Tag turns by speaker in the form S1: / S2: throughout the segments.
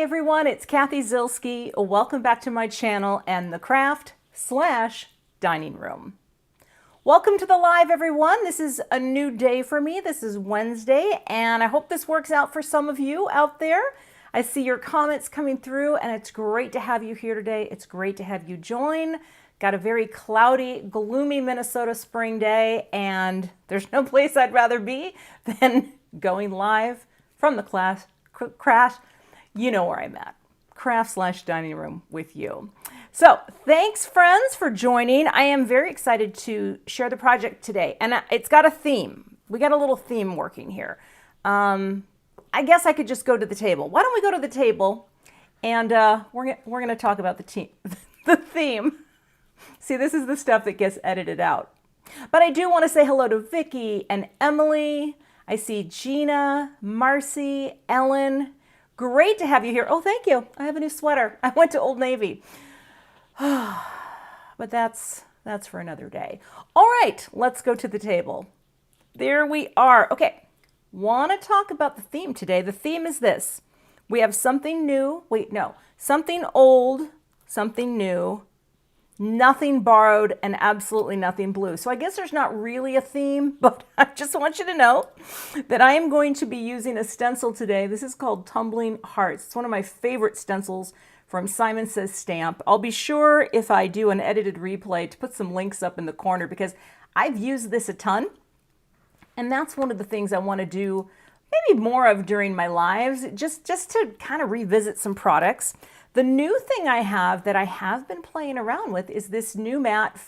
S1: everyone, it's Cathy Zilski. Welcome back to my channel and the craft/dining room. Welcome to the live, everyone. This is a new day for me. This is Wednesday, and I hope this works out for some of you out there. I see your comments coming through, and it's great to have you here today. It's great to have you join. Got a very cloudy, gloomy Minnesota spring day, and there's no place I'd rather be than going live from the craft. You know where I'm at, craft/dining room with you. So thanks, friends, for joining. I am very excited to share the project today, and it's got a theme. We got a little theme working here. I guess I could just go to the table. Why don't we go to the table, and we're gonna talk about the theme. See, this is the stuff that gets edited out. But I do want to say hello to Vicky and Emily. I see Gina, Marcy, Ellen. Great to have you here. Oh, thank you. I have a new sweater. I went to Old Navy. But that's for another day. All right, let's go to the table. There we are. Okay, want to talk about the theme today. The theme is this. We have something new. Wait, no. Something old, something new, nothing borrowed, and absolutely nothing blue. So I guess there's not really a theme, but I just want you to know that I am going to be using a stencil today. This is called Tumbling Hearts. It's one of my favorite stencils from Simon Says Stamp. I'll be sure, if I do an edited replay, to put some links up in the corner because I've used this a ton. And that's one of the things I want to do maybe more of during my lives, just to kind of revisit some products. The new thing I have that I have been playing around with is this new mat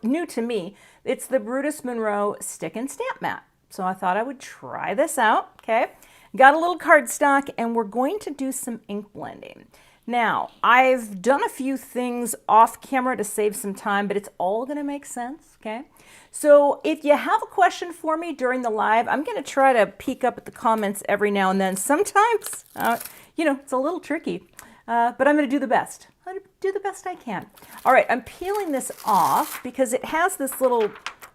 S1: new to me. It's the Brutus Monroe Stick and Stamp mat. So I thought I would try this out, okay? Got a little cardstock, and we're going to do some ink blending. Now, I've done a few things off camera to save some time, but it's all gonna make sense, okay? So if you have a question for me during the live, I'm gonna try to peek up at the comments every now and then. Sometimes, you know, it's a little tricky. But I'm going to do the best. I'm going to do the best I can. All right, I'm peeling this off because it has this little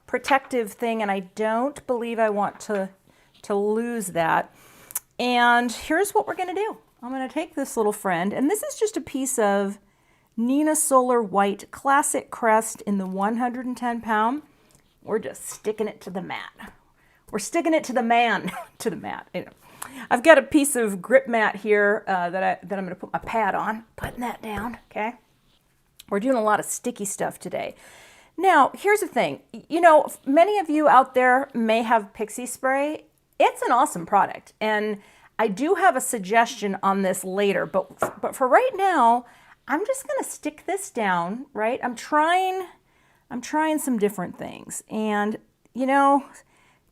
S1: protective thing, and I don't believe I want to lose that. And here's what we're going to do. I'm going to take this little friend, and this is just a piece of Neenah Solar White Classic Crest in the 110 pound. We're just sticking it to the mat. We're sticking it to the to the mat. You know. I've got a piece of grip mat here that I'm going to put my pad on. Putting that down, okay? We're doing a lot of sticky stuff today. Now, here's the thing. You know, many of you out there may have Pixie spray. It's an awesome product, and I do have a suggestion on this later, but for right now, I'm just going to stick this down, right? I'm trying some different things, and you know,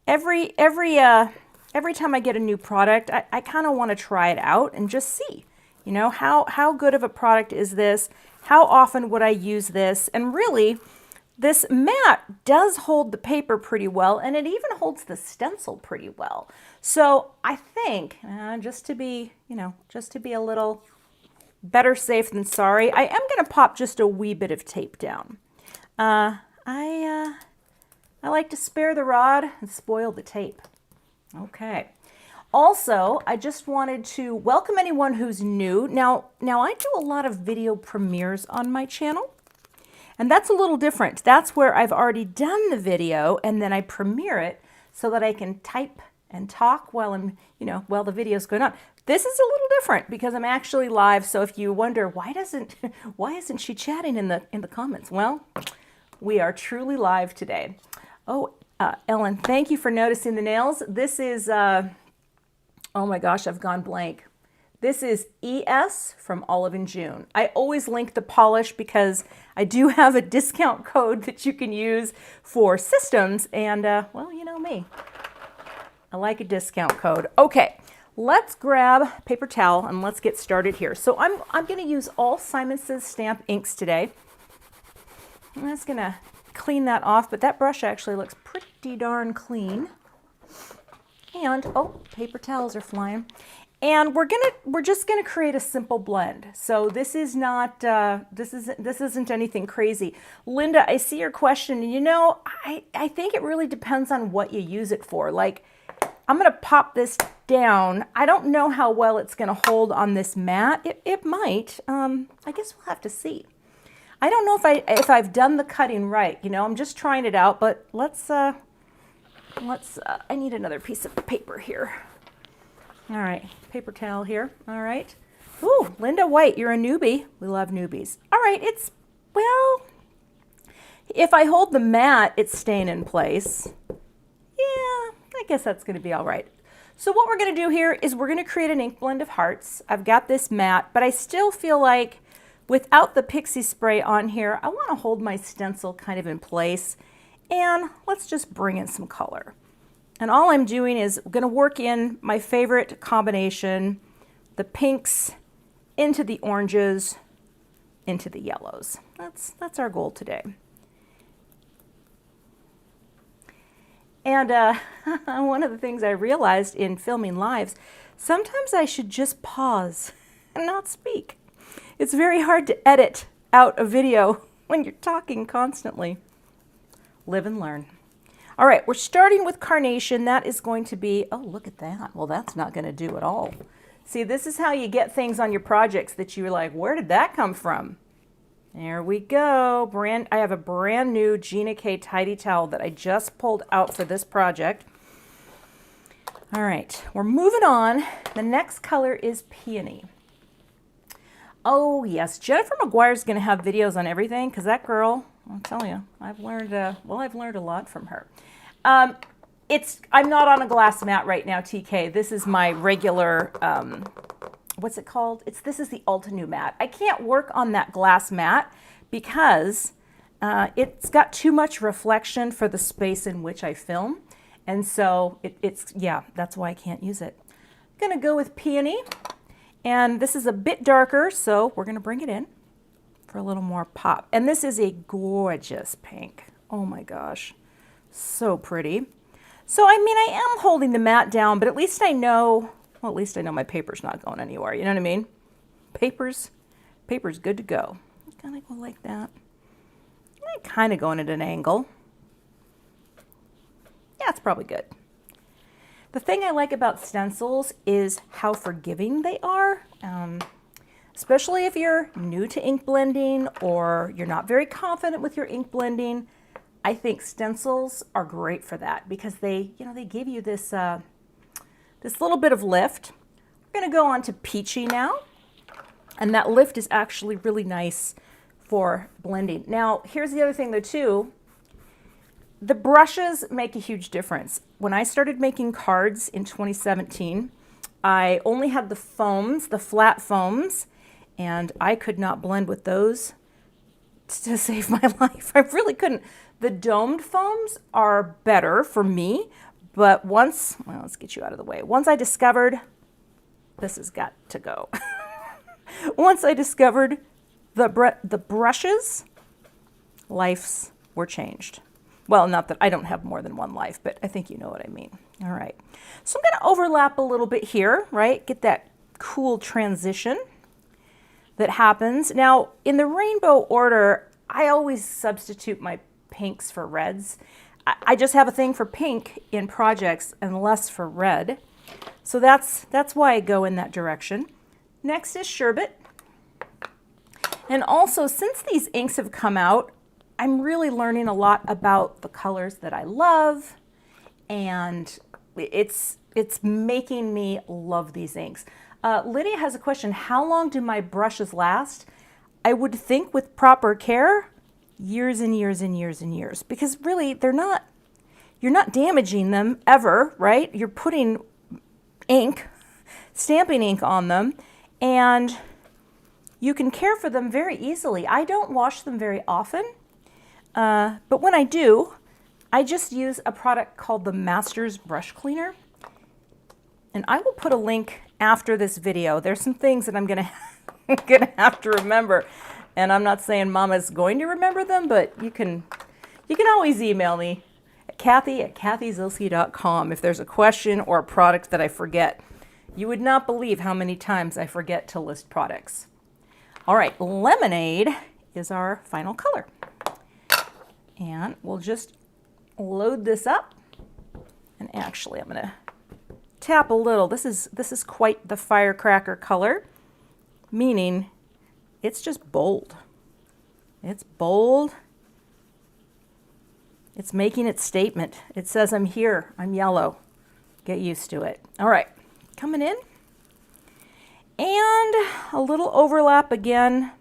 S1: every time I get a new product, I kind of want to try it out and just see, you know, how good of a product is this? How often would I use this? And really, this mat does hold the paper pretty well, and it even holds the stencil pretty well. So I think, just to be a little better safe than sorry, I am going to pop just a wee bit of tape down. I like to spare the rod and spoil the tape. Okay. Also, I just wanted to welcome anyone who's new. Now I do a lot of video premieres on my channel, and that's a little different. That's where I've already done the video, and then I premiere it so that I can type and talk while while the video's going on. This is a little different because I'm actually live. So if you wonder why isn't she chatting in the comments? Well, we are truly live today. Oh. Ellen, thank you for noticing the nails. This is, oh my gosh, I've gone blank. This is ES from Olive and June. I always link the polish because I do have a discount code that you can use for systems, and well, you know me. I like a discount code. Okay, let's grab paper towel and let's get started here. So I'm going to use all Simon Says Stamp inks today. I'm just going to clean that off, but that brush actually looks pretty darn clean. And oh, paper towels are flying. And we're just gonna create a simple blend. So this is not this isn't anything crazy. Linda, I see your question. You know, I think it really depends on what you use it for. Like, I'm gonna pop this down. I don't know how well it's going to hold on this mat. It might. I guess we'll have to see. I don't know if I've done the cutting right. You know, I'm just trying it out, but I need another piece of paper here. All right, paper towel here. All right. Ooh, Linda White, you're a newbie. We love newbies. All right, well, if I hold the mat, it's staying in place. Yeah, I guess that's going to be all right. So what we're going to do here is we're going to create an ink blend of hearts. I've got this mat, but I still feel like without the pixie spray on here, I want to hold my stencil kind of in place. And let's just bring in some color. And all I'm doing is going to work in my favorite combination, the pinks into the oranges, into the yellows. That's our goal today. And one of the things I realized in filming lives, sometimes I should just pause and not speak. It's very hard to edit out a video when you're talking constantly. Live and learn. All right, we're starting with Carnation. That is going to be, oh, look at that. Well, that's not going to do at all. See, this is how you get things on your projects that you're like, where did that come from? There we go. I have a brand new Gina K Tidy Towel that I just pulled out for this project. All right, we're moving on. The next color is Peony. Oh yes, Jennifer McGuire's going to have videos on everything because that girl, I'll tell you, I've learned a lot from her. I'm not on a glass mat right now, TK. This is my regular, what's it called? This is the Ulta New mat. I can't work on that glass mat because it's got too much reflection for the space in which I film. And so yeah, that's why I can't use it. I'm gonna go with Peony. And this is a bit darker, so we're gonna bring it in for a little more pop. And this is a gorgeous pink. Oh my gosh, so pretty. So, I mean, I am holding the mat down, but at least I know, well, at least I know my paper's not going anywhere. You know what I mean? Paper's good to go. Kind of go like that. I'm kind of going at an angle. Yeah, it's probably good. The thing I like about stencils is how forgiving they are, especially if you're new to ink blending or you're not very confident with your ink blending. I think stencils are great for that because they give you this this little bit of lift. We're going to go on to Peachy now, and that lift is actually really nice for blending. Now, here's the other thing though too. The brushes make a huge difference. When I started making cards in 2017, I only had the foams, the flat foams, and I could not blend with those to save my life. I really couldn't. The domed foams are better for me, but well, let's get you out of the way. Once I discovered, this has got to go. Once I discovered the brushes, lives were changed. Well, not that I don't have more than one life, but I think you know what I mean. All right. So I'm going to overlap a little bit here, right? Get that cool transition that happens. Now, in the rainbow order, I always substitute my pinks for reds. I just have a thing for pink in projects and less for red. So that's why I go in that direction. Next is Sherbet. And also, since these inks have come out, I'm really learning a lot about the colors that I love, and it's making me love these inks. Lydia has a question, how long do my brushes last? I would think with proper care, years and years and years and years, because really you're not damaging them ever, right? You're putting ink, stamping ink on them, and you can care for them very easily. I don't wash them very often. But when I do, I just use a product called the Masters Brush Cleaner. And I will put a link after this video. There's some things that I'm gonna have to remember. And I'm not saying Mama's going to remember them, but you can always email me at Cathy@CathyZilsky.com if there's a question or a product that I forget. You would not believe how many times I forget to list products. All right, Lemonade is our final color. And we'll just load this up. And actually, I'm going to tap a little. This is quite the firecracker color, meaning it's just bold. It's bold. It's making its statement. It says, I'm here, I'm yellow. Get used to it. All right, coming in. And a little overlap again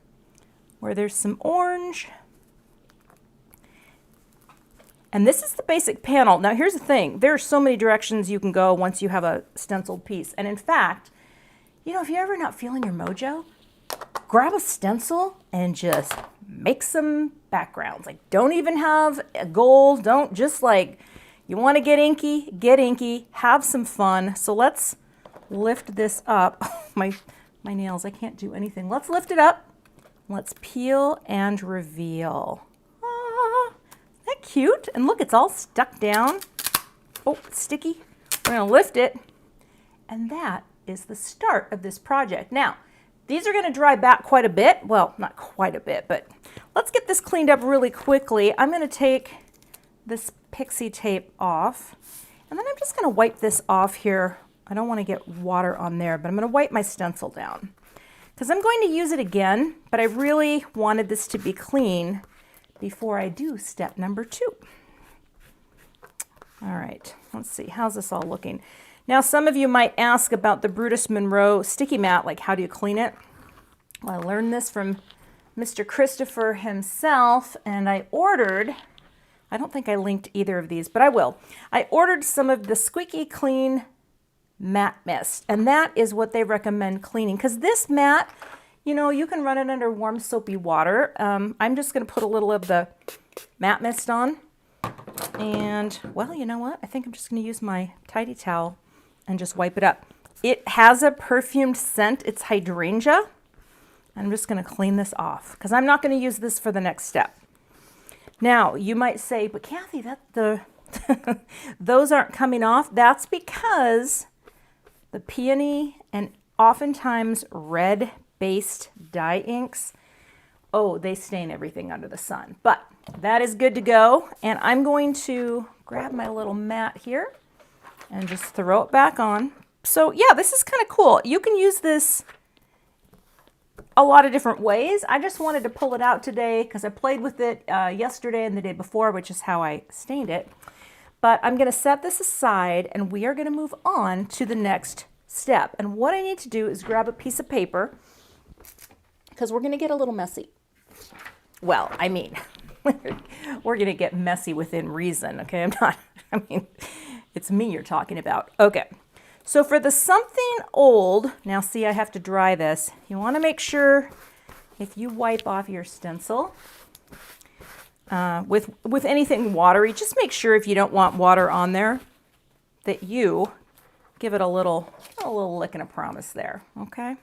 S1: where there's some orange. And this is the basic panel. Now here's the thing, there are so many directions you can go once you have a stenciled piece. And in fact, you know, if you're ever not feeling your mojo, grab a stencil and just make some backgrounds. Like, don't even have a goal, don't, just like, you want to get inky, have some fun. So let's lift this up. my nails, I can't do anything. Let's lift it up. Let's peel and reveal. Isn't that cute? And look, it's all stuck down. Oh, it's sticky. We're gonna lift it. And that is the start of this project. Now, these are gonna dry back quite a bit. Well, not quite a bit, but let's get this cleaned up really quickly. I'm gonna take this pixie tape off, and then I'm just gonna wipe this off here. I don't wanna get water on there, but I'm gonna wipe my stencil down because I'm going to use it again, but I really wanted this to be clean before I do step number 2. All right, let's see, how's this all looking? Now, some of you might ask about the Brutus Monroe sticky mat, like how do you clean it? Well, I learned this from Mr. Christopher himself, and I ordered, I don't think I linked either of these, but I will. I ordered some of the Squeaky Clean matte mist, and that is what they recommend cleaning, because this mat, you know, you can run it under warm soapy water. I'm just going to put a little of the matte mist on, and well, you know what, I think I'm just going to use my tidy towel and just wipe it up. It has a perfumed scent. It's hydrangea. I'm just going to clean this off because I'm not going to use this for the next step. Now, you might say, but Cathy, those aren't coming off. That's because the Peony and oftentimes red-based dye inks, oh, they stain everything under the sun. But that is good to go. And I'm going to grab my little mat here and just throw it back on. So yeah, this is kind of cool. You can use this a lot of different ways. I just wanted to pull it out today because I played with it yesterday and the day before, which is how I stained it. But I'm going to set this aside and we are going to move on to the next step. And what I need to do is grab a piece of paper because we're going to get a little messy. Well, I mean, we're going to get messy within reason, okay? It's me you're talking about. Okay, so for the something old, now see I have to dry this. You want to make sure if you wipe off your stencil with anything watery, just make sure if you don't want water on there that you give it a little lick and a promise there, okay?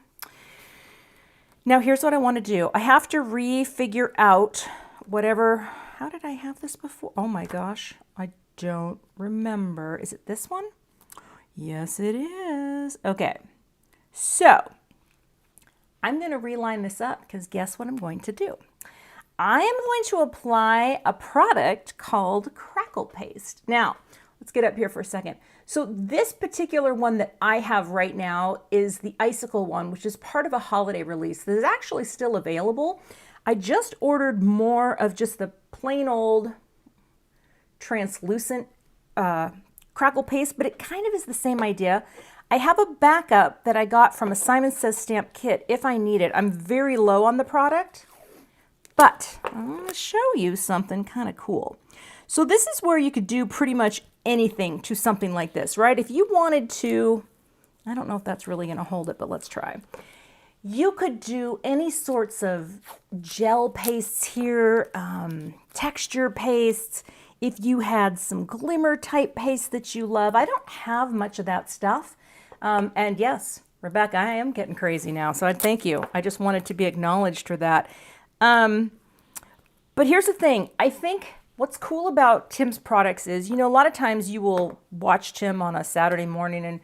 S1: Now here's what I want to do. I have to refigure out whatever, how did I have this before? Oh my gosh, I don't remember. Is it this one? Yes, it is. Okay, so I'm going to reline this up because guess what I'm going to do? I am going to apply a product called Crackle Paste. Now, let's get up here for a second. So this particular one that I have right now is the Icicle one, which is part of a holiday release that is actually still available. I just ordered more of just the plain old translucent Crackle Paste, but it kind of is the same idea. I have a backup that I got from a Simon Says stamp kit if I need it. I'm very low on the product, but I'm going to show you something kind of cool. So this is where you could do pretty much anything to something like this, right? If you wanted to, I don't know if that's really going to hold it, but let's try. You could do any sorts of gel pastes here, texture pastes. If you had some glimmer type paste that you love, I don't have much of that stuff. And yes, Rebecca, I am getting crazy now, so I thank you. I just wanted to be acknowledged for that. But here's the thing. I think what's cool about Tim's products is, you know, a lot of times you will watch Tim on a Saturday morning and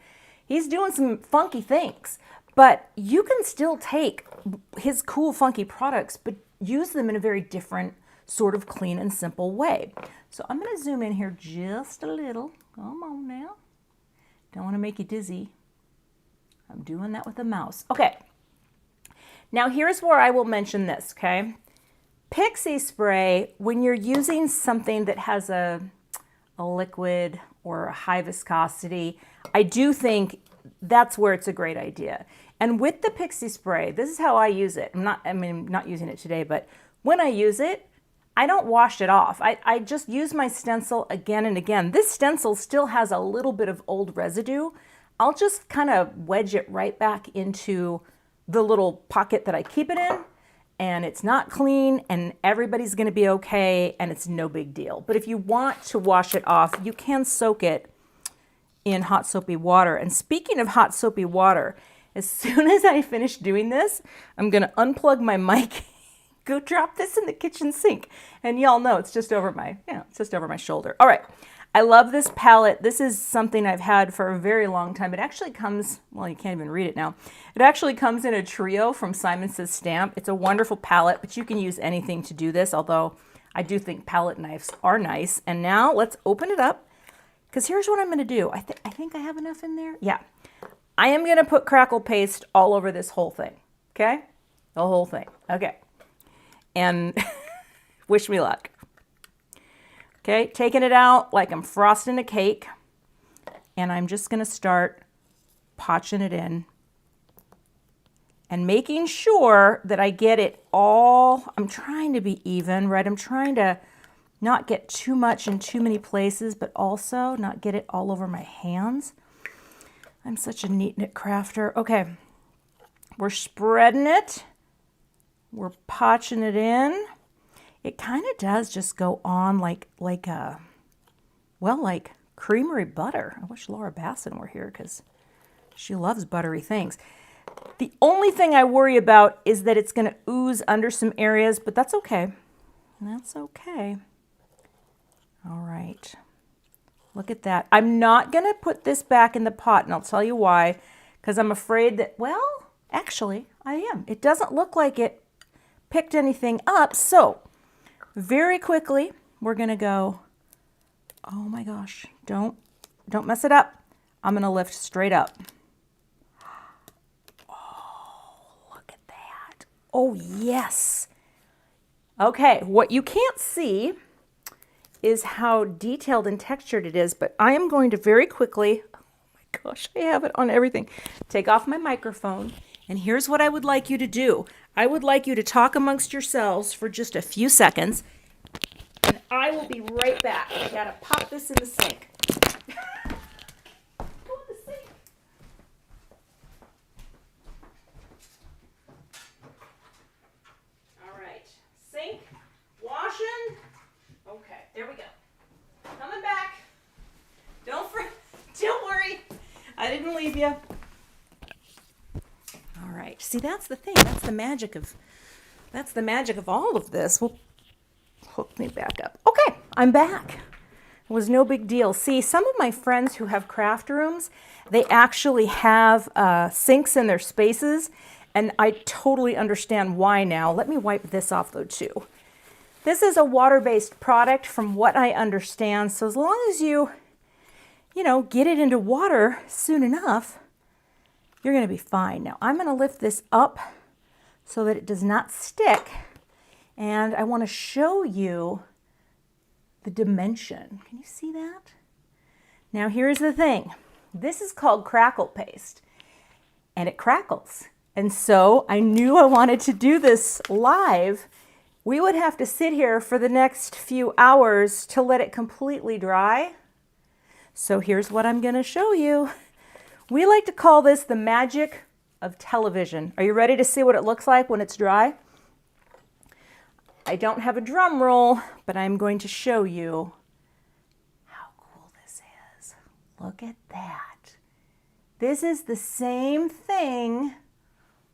S1: he's doing some funky things, but you can still take his cool, funky products, but use them in a very different sort of clean and simple way. So I'm going to zoom in here just a little. Come on now. Don't want to make you dizzy. I'm doing that with a mouse. Okay. Now here's where I will mention this, okay? Pixie spray, when you're using something that has a liquid or a high viscosity, I do think that's where it's a great idea. And with the Pixie spray, this is how I use it. I'm not using it today, but when I use it, I don't wash it off. I just use my stencil again and again. This stencil still has a little bit of old residue. I'll just kind of wedge it right back into the little pocket that I keep it in, and it's not clean, and everybody's gonna be okay, and it's no big deal. But if you want to wash it off, you can soak it in hot soapy water. And speaking of hot soapy water, as soon as I finish doing this, I'm gonna unplug my mic, go drop this in the kitchen sink. And y'all know it's just over my, it's just over my shoulder. All right, I love this palette. This is something I've had for a very long time. It actually comes, well, you can't even read it now. It actually comes in a trio from Simon Says Stamp. It's a wonderful palette, but you can use anything to do this, although I do think palette knives are nice. And now let's open it up, because here's what I'm gonna do. I think I have enough in there. Yeah, I am gonna put Crackle Paste all over this whole thing, okay? The whole thing, okay. And wish me luck. Okay, taking it out like I'm frosting a cake, and I'm just gonna start potching it in and making sure that I get it all. I'm trying to be even, right? I'm trying to not get too much in too many places, but also not get it all over my hands. I'm such a neat knit crafter. Okay, we're spreading it. We're potching it in. It kind of does just go on like creamery butter. I wish Laura Basson were here because she loves buttery things. The only thing I worry about is that it's going to ooze under some areas, but that's okay. That's okay. All right. Look at that. I'm not going to put this back in the pot, and I'll tell you why, because I'm afraid that, well, actually, I am. It doesn't look like it picked anything up, so very quickly, we're gonna go, oh my gosh, don't mess it up. I'm gonna lift straight up. Oh, look at that. Oh, yes. Okay, what you can't see is how detailed and textured it is, but I am going to very quickly, oh my gosh, I have it on everything, take off my microphone, and here's what I would like you to do. I would like you to talk amongst yourselves for just a few seconds, and I will be right back. I gotta pop this in the sink. Go in the sink. All right, sink, washing. Okay, there we go. Coming back. Don't worry, I didn't leave you. All right, see, that's the thing. That's the magic of all of this. Well, hook me back up. Okay, I'm back. It was no big deal. See, some of my friends who have craft rooms, they actually have sinks in their spaces, and I totally understand why now. Let me wipe this off though too. This is a water-based product from what I understand, so as long as you get it into water soon enough, you're going to be fine. Now I'm going to lift this up so that it does not stick, and I want to show you the dimension. Can you see that? Now here's the thing. This is called Crackle Paste, and it crackles. And so I knew I wanted to do this live. We would have to sit here for the next few hours to let it completely dry. So here's what I'm going to show you. We like to call this the magic of television. Are you ready to see what it looks like when it's dry? I don't have a drum roll, but I'm going to show you how cool this is. Look at that. This is the same thing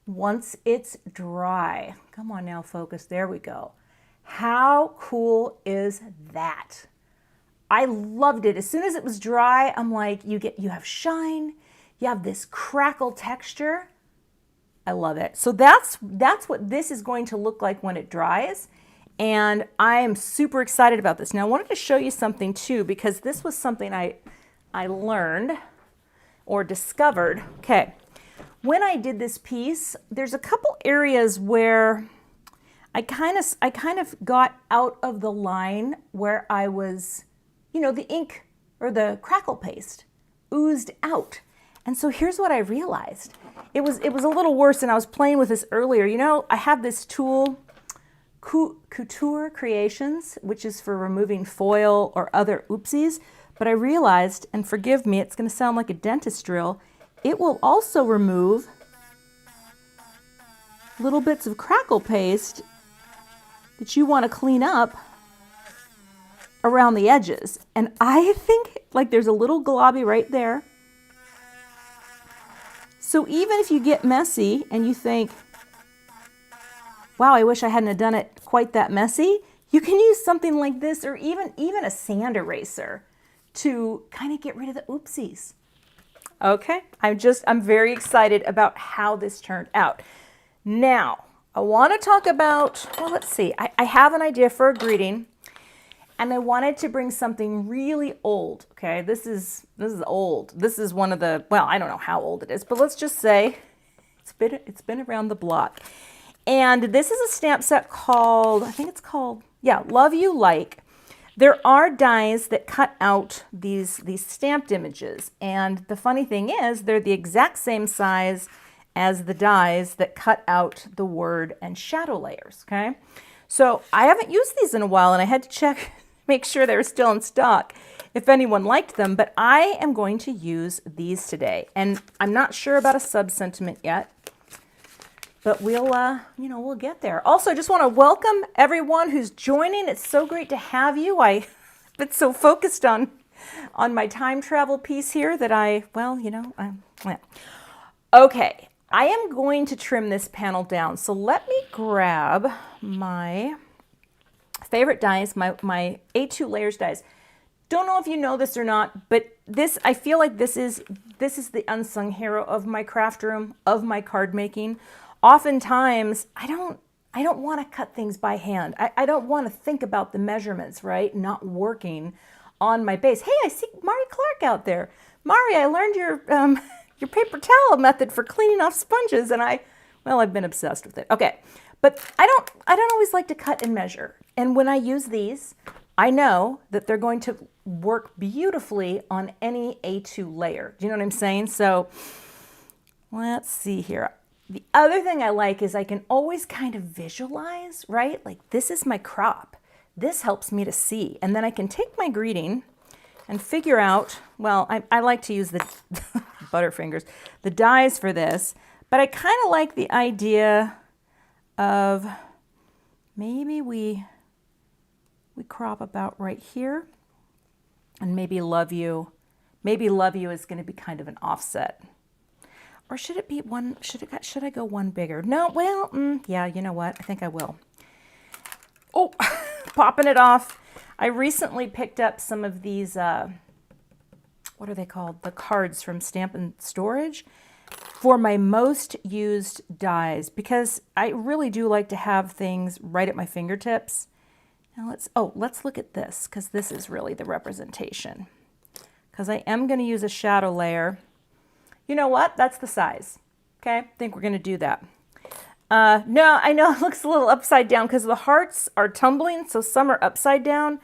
S1: once it's dry. Come on now, focus. There we go. How cool is that? I loved it. As soon as it was dry, I'm like, you have shine, you have this crackle texture. I love it. So that's what this is going to look like when it dries. And I am super excited about this. Now I wanted to show you something too, because this was something I learned or discovered. Okay, when I did this piece, there's a couple areas where I kind of got out of the line where I was, you know, the ink or the crackle paste oozed out. And so here's what I realized. It was a little worse, and I was playing with this earlier. You know, I have this tool, Couture Creations, which is for removing foil or other oopsies. But I realized, and forgive me, it's going to sound like a dentist drill, it will also remove little bits of crackle paste that you want to clean up around the edges. And I think like there's a little globby right there. So even if you get messy and you think, wow, I wish I hadn't have done it quite that messy, you can use something like this, or even a sand eraser to kind of get rid of the oopsies. Okay, I'm very excited about how this turned out. Now, I want to talk about, well, let's see, I have an idea for a greeting, and I wanted to bring something really old, okay? This is old. This is one of the, well, I don't know how old it is, but let's just say it's been around the block. And this is a stamp set called, I think it's called, yeah, Love You Like. There are dies that cut out these stamped images, and the funny thing is they're the exact same size as the dies that cut out the word and shadow layers, okay? So I haven't used these in a while, and I had to check, make sure they were still in stock if anyone liked them, but I am going to use these today. And I'm not sure about a sub-sentiment yet, but we'll get there. Also, I just want to welcome everyone who's joining. It's so great to have you. I've been so focused on my time travel piece here that Okay, I am going to trim this panel down. So let me grab my favorite dies, my A2 layers dies. Don't know if you know this or not, but this, I feel like this is the unsung hero of my craft room, of my card making. Oftentimes, I don't want to cut things by hand. I don't want to think about the measurements, right? Not working on my base. Hey, I see Mari Clark out there. Mari, I learned your paper towel method for cleaning off sponges, and I've been obsessed with it. Okay, but I don't always like to cut and measure. And when I use these, I know that they're going to work beautifully on any A2 layer. Do you know what I'm saying? So let's see here. The other thing I like is I can always kind of visualize, right? Like this is my crop. This helps me to see. And then I can take my greeting and figure out, well, I like to use the Butterfingers, the dies for this, but I kind of like the idea of maybe we crop about right here, and maybe Love You is going to be kind of an offset. Or should it be one, should I go one bigger? No, well, yeah, you know what? I think I will. Oh, popping it off. I recently picked up some of these, what are they called? The cards from Stamp and Storage for my most used dies, because I really do like to have things right at my fingertips. Now let's look at this, because this is really the representation. Because I am going to use a shadow layer. You know what? That's the size. Okay, I think we're going to do that. No, I know it looks a little upside down because the hearts are tumbling, so some are upside down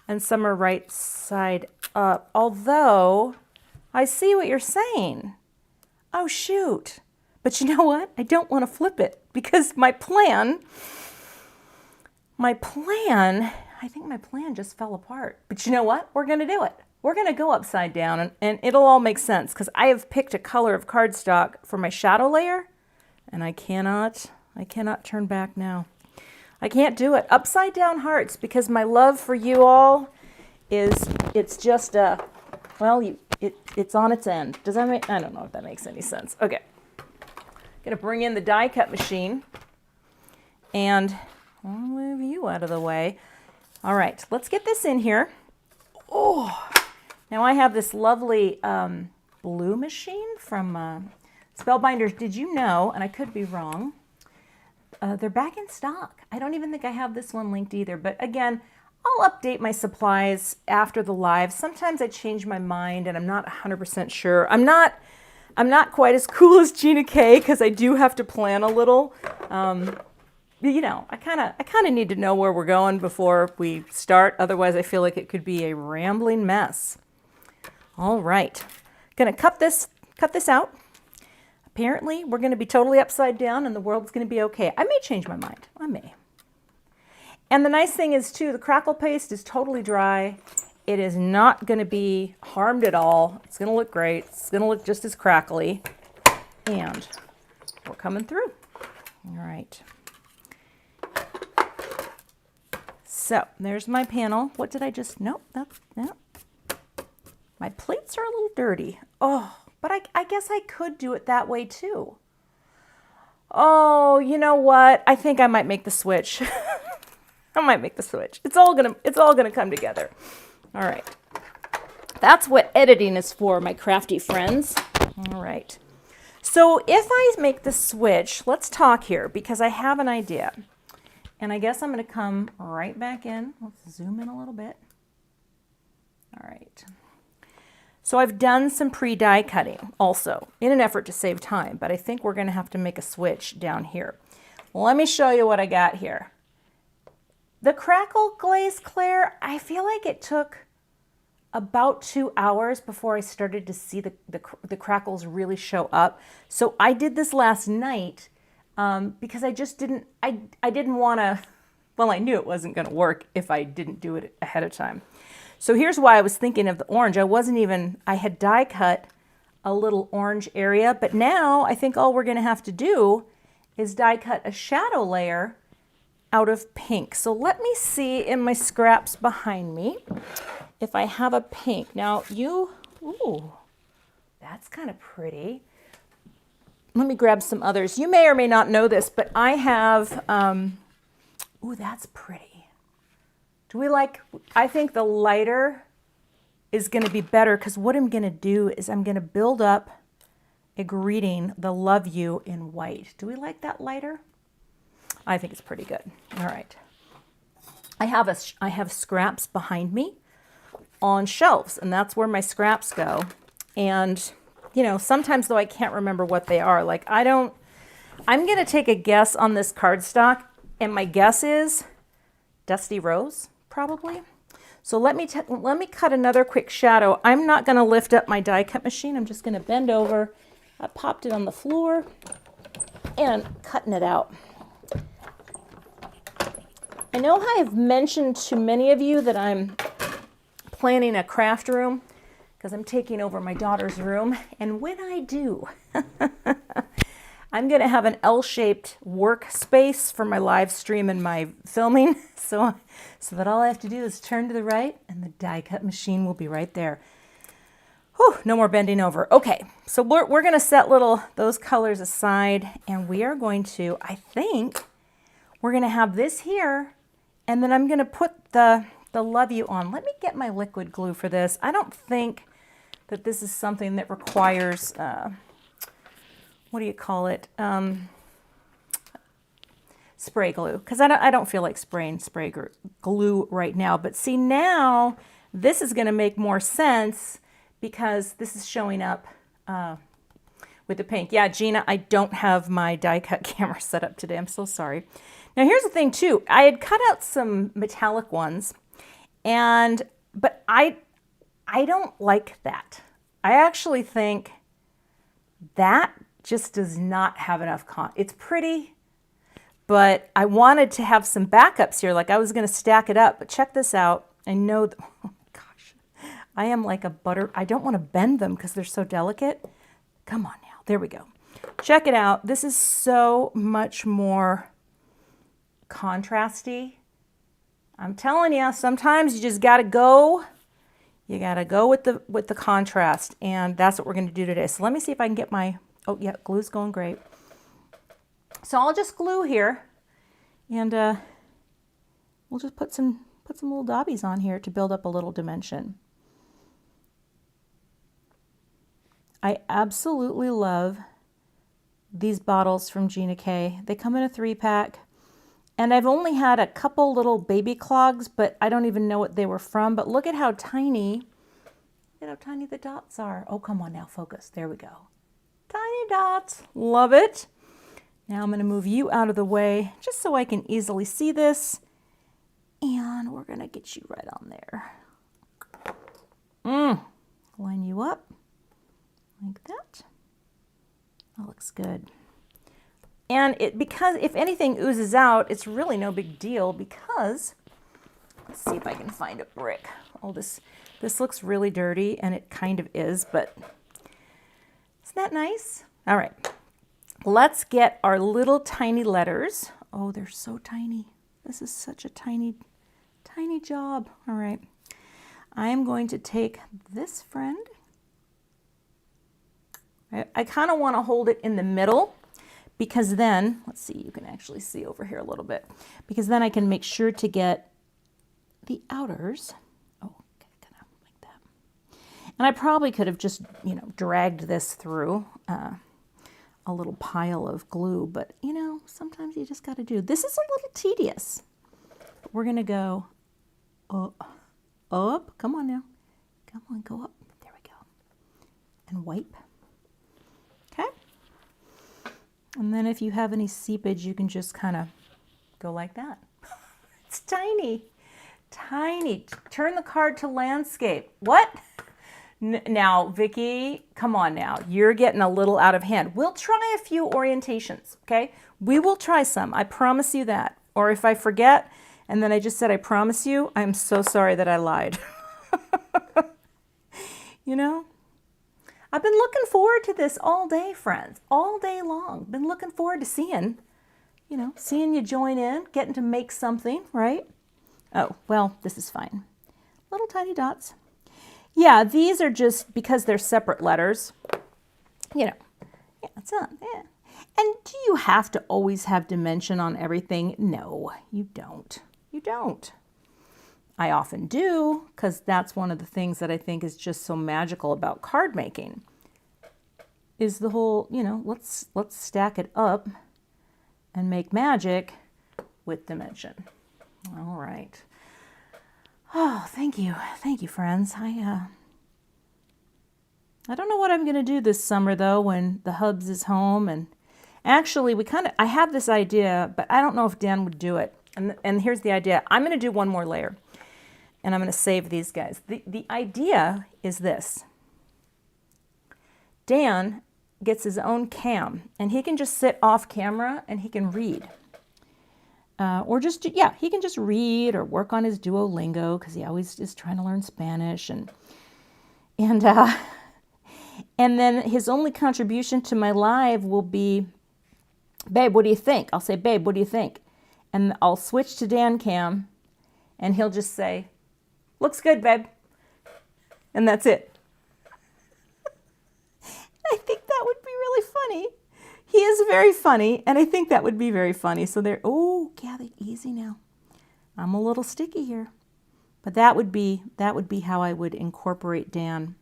S1: and some are right side up. Although, I see what you're saying. Oh, shoot. But you know what? I don't want to flip it because I think my plan just fell apart. But you know what? We're going to do it. We're going to go upside down, and it'll all make sense because I have picked a color of cardstock for my shadow layer, and I cannot turn back now. I can't do it. Upside down hearts, because my love for you all it's just it's on its end. Does that make, I don't know if that makes any sense. Okay. Gonna bring in the die cut machine, and I'll move you out of the way. All right, let's get this in here. Oh. Now I have this lovely blue machine from Spellbinders. Did you know, and I could be wrong, they're back in stock. I don't even think I have this one linked either. But again, I'll update my supplies after the live. Sometimes I change my mind and I'm not 100% sure. I'm not quite as cool as Gina K because I do have to plan a little. You know, I kind of need to know where we're going before we start. Otherwise, I feel like it could be a rambling mess. All right, gonna cut this out. Apparently, we're gonna be totally upside down and the world's gonna be okay. I may change my mind. I may. And the nice thing is too, the Crackle Paste is totally dry. It is not going to be harmed at all. It's going to look great. It's going to look just as crackly. And we're coming through. All right. So there's my panel. What did I just, nope, that's, no. My plates are a little dirty. Oh, but I guess I could do it that way too. Oh, you know what? I think I might make the switch. I might make the switch. It's all gonna come together. All right. That's what editing is for, my crafty friends. All right. So if I make the switch, let's talk here because I have an idea. And I guess I'm gonna come right back in. Let's zoom in a little bit. All right. So I've done some pre-die cutting also in an effort to save time, but I think we're gonna have to make a switch down here. Let me show you what I got here. The Crackle Glaze Claire, I feel like it took about 2 hours before I started to see the crackles really show up. So I did this last night because I just didn't want to, well, I knew it wasn't going to work if I didn't do it ahead of time. So here's why I was thinking of the orange. I had die cut a little orange area, but now I think all we're going to have to do is die cut a shadow layer out of pink. So let me see in my scraps behind me if I have a pink. Now ooh, that's kind of pretty. Let me grab some others. You may or may not know this, but I have, ooh, that's pretty. I think the lighter is gonna be better because what I'm gonna do is I'm gonna build up a greeting, the love you in white. Do we like that lighter? I think it's pretty good. All right. I have scraps behind me on shelves, and that's where my scraps go. And, you know, sometimes though I can't remember what they are. Like I'm going to take a guess on this cardstock, and my guess is Dusty Rose, probably. So let me cut another quick shadow. I'm not going to lift up my die cut machine. I'm just going to bend over. I popped it on the floor and cutting it out. I know I have mentioned to many of you that I'm planning a craft room because I'm taking over my daughter's room. And when I do, I'm going to have an L-shaped workspace for my live stream and my filming. So that all I have to do is turn to the right and the die cut machine will be right there. Whew, no more bending over. Okay, so we're going to set those colors aside, and we are going to, I think, we're going to have this here. And then I'm going to put the love you on. Let me get my liquid glue for this. I don't think that this is something that requires, what do you call it? Spray glue. Because I don't feel like spraying spray glue right now. But see, now this is going to make more sense because this is showing up with the pink. Yeah, Gina, I don't have my die cut camera set up today. I'm so sorry. Now here's the thing too. I had cut out some metallic ones, but I don't like that. I actually think that just does not have enough it's pretty, but I wanted to have some backups here. Like I was going to stack it up, but check this out. I know, oh gosh, I am like a butter. I don't want to bend them because they're so delicate. Come on now. There we go. Check it out. This is so much more contrasty. I'm telling you, sometimes you just gotta go. You gotta go with the contrast, and that's what we're going to do today. So let me see if I can get my. Oh yeah, glue's going great. So I'll just glue here, and we'll just put some little dobbies on here to build up a little dimension. I absolutely love these bottles from Gina K. They come in a 3-pack. And I've only had a couple little baby clogs, but I don't even know what they were from. But look at how tiny, the dots are. Oh, come on now, focus. There we go. Tiny dots. Love it. Now I'm going to move you out of the way just so I can easily see this. And we're going to get you right on there. Line you up like that. That looks good. And because if anything oozes out, it's really no big deal because, let's see if I can find a brick. Oh, this looks really dirty, and it kind of is, but isn't that nice? All right, let's get our little tiny letters. Oh, they're so tiny. This is such a tiny, tiny job. All right, I'm going to take this friend. I kind of want to hold it in the middle because then, let's see, you can actually see over here a little bit, because then I can make sure to get the outers. Oh, okay, kind of like that. And I probably could have just, dragged this through a little pile of glue, but sometimes you just got to do. This is a little tedious. We're going to go up. Come on now. Come on, go up. There we go. And wipe. Okay. And then if you have any seepage, you can just kind of go like that. It's tiny, tiny. Turn the card to landscape. What? Now, Vicki, come on now. You're getting a little out of hand. We'll try a few orientations, okay? We will try some. I promise you that. Or if I forget, and then I just said I promise you, I'm so sorry that I lied. I've been looking forward to this all day, friends, all day long. Been looking forward to seeing you join in, getting to make something, right? Oh, well, this is fine. Little tiny dots. Yeah, these are just because they're separate letters. Yeah, it's not, yeah. And do you have to always have dimension on everything? No, you don't. You don't. I often do, because that's one of the things that I think is just so magical about card making, is the whole, let's stack it up and make magic with dimension. All right. Oh, thank you, friends. I don't know what I'm going to do this summer though when the hubs is home, and actually I have this idea, but I don't know if Dan would do it. And here's the idea. I'm going to do one more layer. And I'm going to save these guys. The idea is this. Dan gets his own cam, and he can just sit off camera and he can read. Or just, he can just read or work on his Duolingo because he always is trying to learn Spanish. And then his only contribution to my live will be, babe, what do you think? I'll say, babe, what do you think? And I'll switch to Dan cam, and he'll just say, looks good, babe. And that's it. I think that would be really funny. He is very funny, and I think that would be very funny. So there, oh, Cathy, easy now. I'm a little sticky here. But that would be how I would incorporate Dan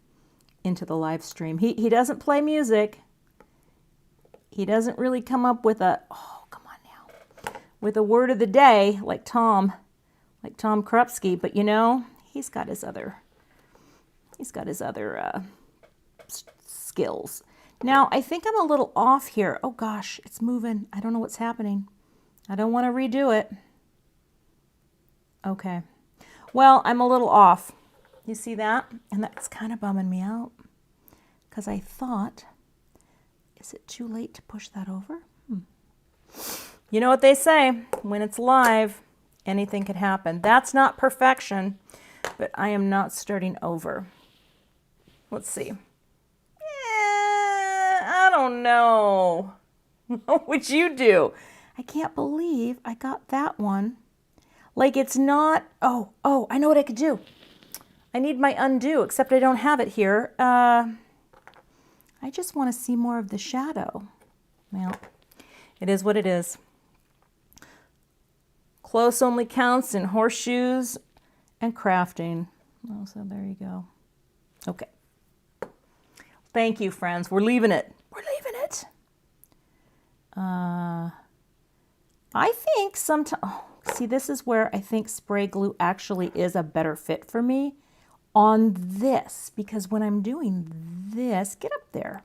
S1: into the live stream. He doesn't play music. He doesn't really come up with a, oh, come on now, with a word of the day like Tom Krupski, but he's got his other skills. Now, I think I'm a little off here. Oh gosh, it's moving. I don't know what's happening. I don't want to redo it. Okay. Well, I'm a little off. You see that? And that's kind of bumming me out because I thought, is it too late to push that over? You know what they say, when it's live, anything could happen. That's not perfection, but I am not starting over. Let's see. I don't know. What would you do? I can't believe I got that one. Like it's not, oh, I know what I could do. I need my undo, except I don't have it here. I just want to see more of the shadow. Well, it is what it is. Close only counts in horseshoes and crafting. Oh, so there you go. Okay. Thank you, friends. We're leaving it. We're leaving it. I think sometimes, oh, see, this is where I think spray glue actually is a better fit for me on this, because when I'm doing this, get up there,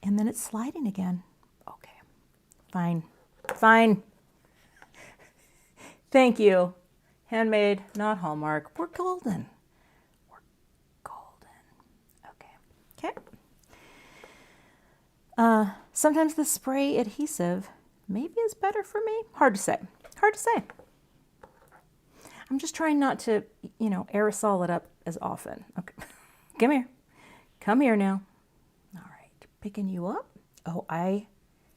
S1: and then it's sliding again. Okay, fine, fine. Thank you. Handmade, not Hallmark. We're golden. We're golden. Okay. Okay. Sometimes the spray adhesive maybe is better for me. Hard to say. Hard to say. I'm just trying not to, you know, aerosol it up as often. Okay. Come here. Come here now. All right. Picking you up. Oh, I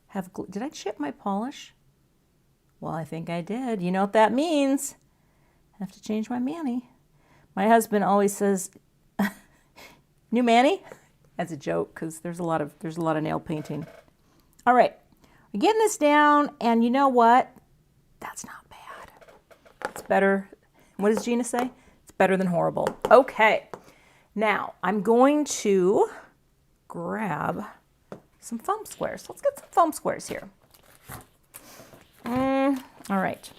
S1: have glue. Did I chip my polish? Well, I think I did. You know what that means. I have to change my mani. My husband always says, "New mani?" That's a joke because there's a lot of nail painting. All right, we're getting this down, and you know what? That's not bad. It's better. What does Gina say? It's better than horrible. Okay, now I'm going to grab some foam squares. Let's get some foam squares here. All right,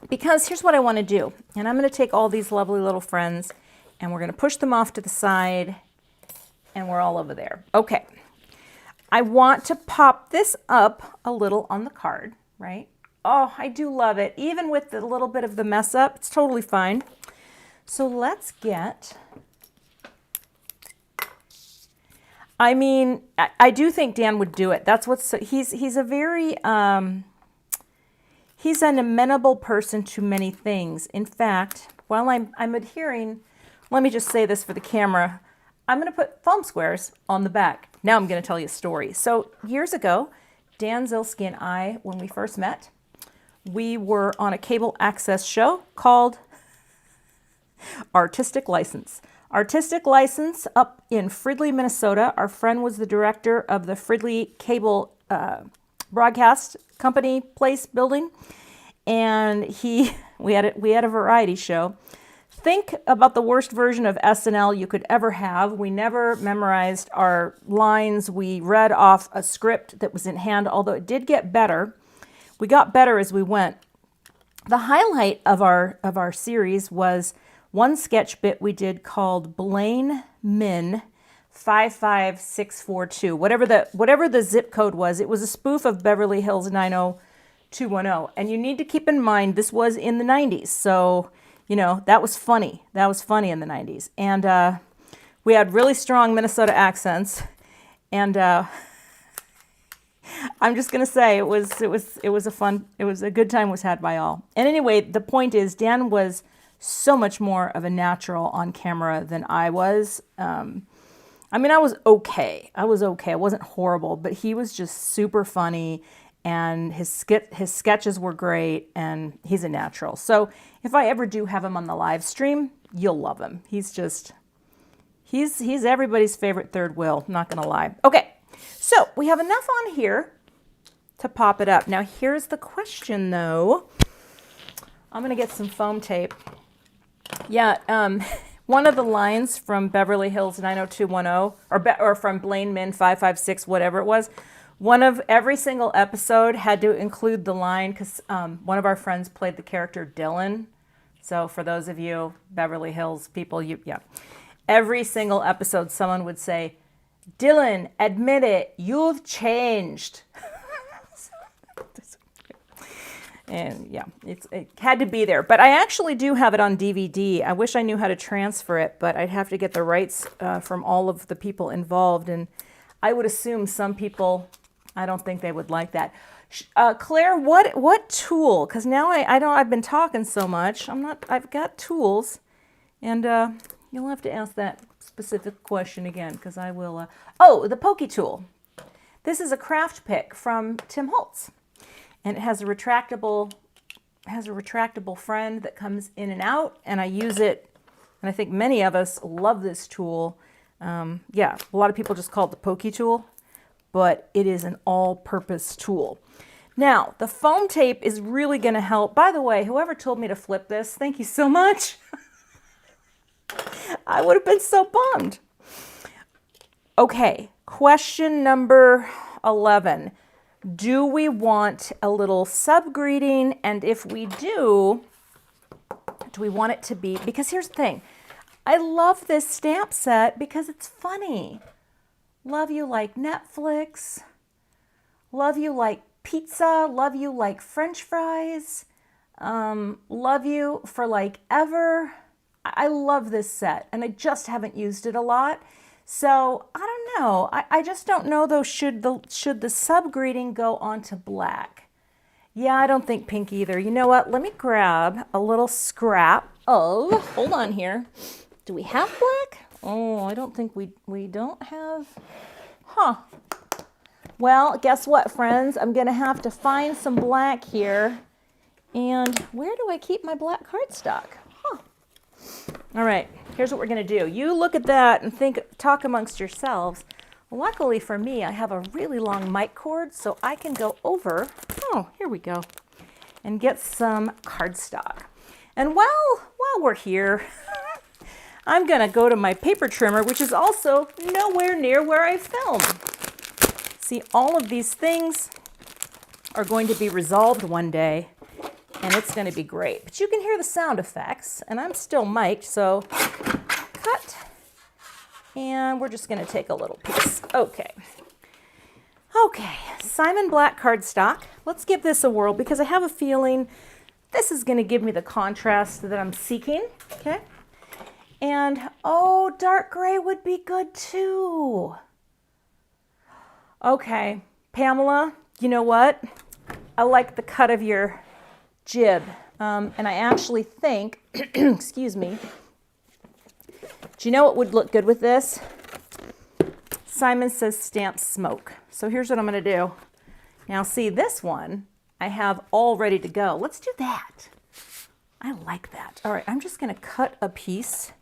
S1: because here's what I want to do, and I'm going to take all these lovely little friends, and we're going to push them off to the side, and we're all over there. Okay. I want to pop this up a little on the card, right? Oh, I do love it. Even with the little bit of the mess up, it's totally fine. So let's get, I mean, I do think Dan would do it. That's what's, he's a very, he's an amenable person to many things. In fact, while I'm adhering, let me just say this for the camera, I'm going to put foam squares on the back. Now I'm going to tell you a story. So years ago, Dan Zilski and I, when we first met, we were on a cable access show called Artistic License. Artistic License up in Fridley, Minnesota. Our friend was the director of the Fridley Cable Broadcast Company place building, and we had a variety show. Think about the worst version of SNL you could ever have. We never memorized our lines. We read off a script that was in hand, although it did get better. We got better as we went. The highlight of our series was one sketch bit we did called Blaine Min 55642. Whatever the zip code was, it was a spoof of Beverly Hills 90210. And you need to keep in mind this was in the 90s, so you know, that was funny. That was funny in the 90s. And we had really strong Minnesota accents. And I'm just going to say it was a good time was had by all. And anyway, the point is Dan was so much more of a natural on camera than I was. I mean, I was okay. I wasn't horrible, but he was just super funny. And his sketches were great, and he's a natural. So if I ever do have him on the live stream, you'll love him. He's everybody's favorite third wheel, not gonna lie. Okay, so we have enough on here to pop it up. Now here's the question though. I'm gonna get some foam tape. Yeah, one of the lines from Beverly Hills 90210, or from Blaine Min 556, whatever it was, one of every single episode had to include the line because one of our friends played the character Dylan. So for those of you Beverly Hills people, yeah. Every single episode someone would say, "Dylan, admit it, you've changed." And yeah, it had to be there. But I actually do have it on DVD. I wish I knew how to transfer it, but I'd have to get the rights from all of the people involved. And I would assume some people, I don't think they would like that. Claire, what tool? Because now I've been talking so much. I've got tools, and you'll have to ask that specific question again because I will. Oh, the pokey tool. This is a craft pick from Tim Holtz, and it has a retractable friend that comes in and out, and I use it, and I think many of us love this tool. Yeah, a lot of people just call it the pokey tool, but it is an all-purpose tool. Now, the foam tape is really going to help. By the way, whoever told me to flip this, thank you so much. I would have been so bummed. Okay, question number 11. Do we want a little sub-greeting? And if we do we want it to be, because here's the thing, I love this stamp set because it's funny. Love you like Netflix, love you like pizza, love you like French fries, love you for like ever. I love this set and I just haven't used it a lot. So I don't know. I just don't know though, should the sub-greeting go onto black? Yeah, I don't think pink either. You know what? Let me grab a little scrap of, hold on here. Do we have black? Oh, I don't think we don't have, huh. Well, guess what, friends? I'm gonna have to find some black here. And where do I keep my black cardstock? Huh. All right, here's what we're gonna do. You look at that and talk amongst yourselves. Luckily for me, I have a really long mic cord, so I can go over, oh, here we go, and get some cardstock. And while we're here, I'm gonna go to my paper trimmer, which is also nowhere near where I film. See, all of these things are going to be resolved one day, and it's gonna be great. But you can hear the sound effects, and I'm still mic'd, so cut. And we're just gonna take a little piece. Okay. Okay, Simon Black cardstock. Let's give this a whirl because I have a feeling this is gonna give me the contrast that I'm seeking, okay? And, oh, dark gray would be good too. Okay, Pamela, you know what? I like the cut of your jib. And I actually think, excuse me, do you know what would look good with this? Simon says stamp smoke. So here's what I'm gonna do. Now see this one, I have all ready to go. Let's do that. I like that. All right, I'm just gonna cut a piece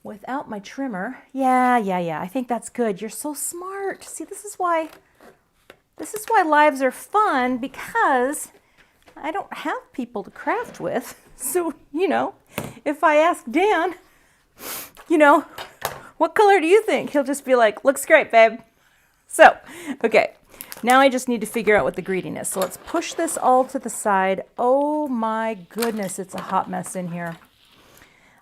S1: without my trimmer. Yeah, I think that's good. You're so smart. See, this is why lives are fun, because I don't have people to craft with. So, you know, if I ask Dan, you know, what color do you think? He'll just be like, looks great, babe. So, okay, now I just need to figure out what the greeting is. So let's push this all to the side. Oh my goodness, it's a hot mess in here.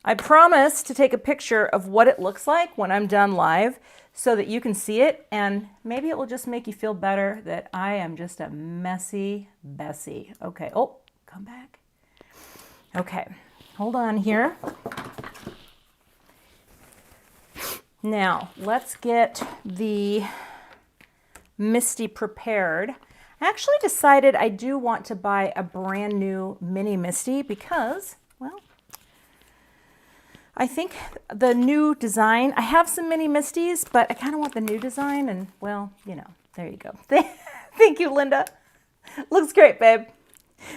S1: I promise to take a picture of what it looks like when I'm done live so that you can see it, and maybe it will just make you feel better that I am just a messy Bessie. Okay, oh, come back. Okay, hold on here. Now, let's get the Misty prepared. I actually decided I do want to buy a brand new mini Misty because, well, I think the new design, I have some mini Misties, but I kind of want the new design, and well, you know, there you go. Thank you, Linda. Looks great, babe.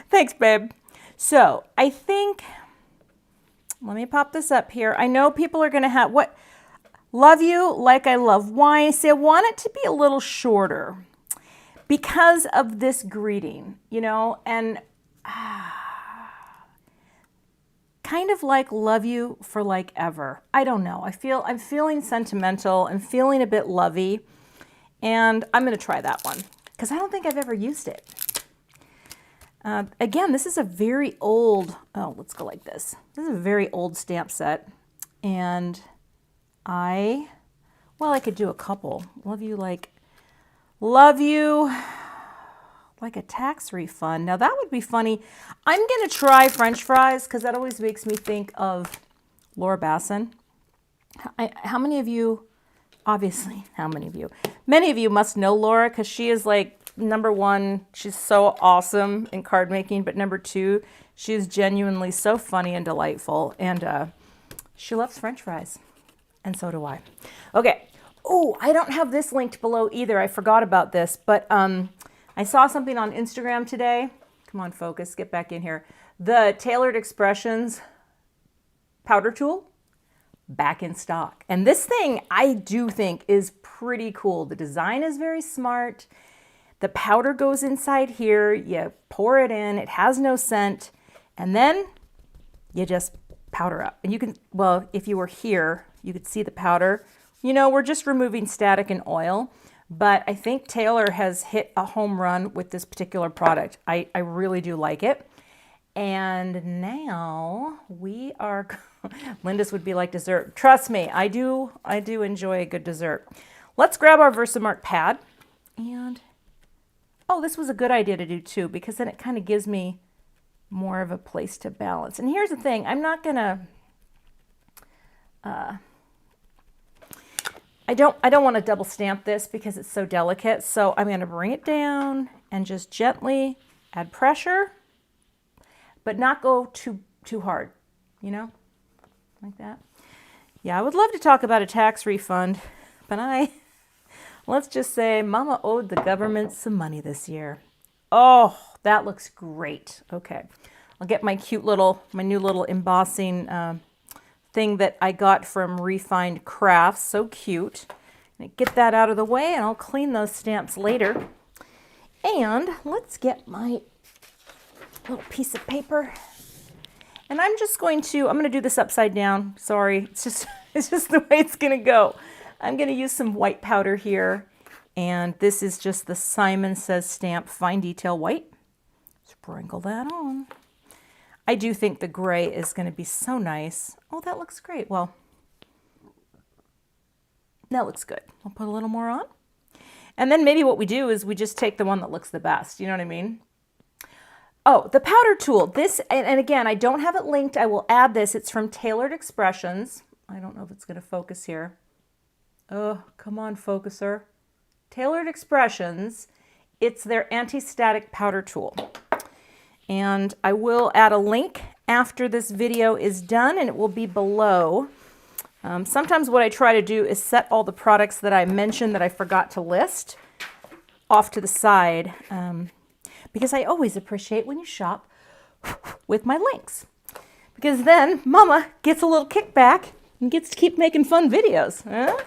S1: Thanks, babe. So I think, let me pop this up here. I know people are going to have, what, love you like I love wine. I say I want it to be a little shorter because of this greeting, you know, and kind of like love you for like ever. I don't know. I'm feeling sentimental. I'm feeling a bit lovey, and I'm going to try that one because I don't think I've ever used it. Again, this is a very old, oh, let's go like this. This is a very old stamp set, and I could do a couple. Love you like a tax refund. Now that would be funny. I'm gonna try French fries because that always makes me think of Laura Basson. How many of you, obviously, many of you must know Laura because she is like number one, she's so awesome in card making, but number two, she is genuinely so funny and delightful, and she loves French fries, and so do I. Okay, oh, I don't have this linked below either. I forgot about this, but I saw something on Instagram today. Come on, focus, get back in here. The Tailored Expressions powder tool, back in stock. And this thing I do think is pretty cool. The design is very smart. The powder goes inside here. You pour it in. It has no scent. And then you just powder up. And you can, well, if you were here, you could see the powder. You know, we're just removing static and oil. but I think Taylor has hit a home run with this particular product. I really do like it. And now we are, Linda's would be like dessert. Trust me, I do enjoy a good dessert. Let's grab our Versamark pad. And, oh, this was a good idea to do too, because then it kind of gives me more of a place to balance. And here's the thing, I'm not gonna, I don't want to double stamp this because it's so delicate. So I'm gonna bring it down and just gently add pressure, but not go too hard, you know, like that. Yeah, I would love to talk about a tax refund, but let's just say Mama owed the government some money this year. Oh, that looks great. Okay, I'll get my new little embossing thing that I got from Refined Crafts. So cute. Get that out of the way and I'll clean those stamps later. And let's get my little piece of paper. And I'm going to do this upside down. Sorry, it's just the way it's gonna go. I'm gonna use some white powder here. And this is just the Simon Says Stamp Fine Detail White. Sprinkle that on. I do think the gray is going to be so nice. Oh, that looks great. Well, that looks good. I'll put a little more on. And then maybe what we do is we just take the one that looks the best. You know what I mean? Oh, the powder tool. This, and again, I don't have it linked. I will add this. It's from Tailored Expressions. I don't know if it's going to focus here. Oh, come on, focuser. Tailored Expressions. It's their anti-static powder tool. And I will add a link after this video is done, and it will be below. Sometimes what I try to do is set all the products that I mentioned that I forgot to list off to the side, because I always appreciate when you shop with my links. Because then Mama gets a little kickback and gets to keep making fun videos. Huh?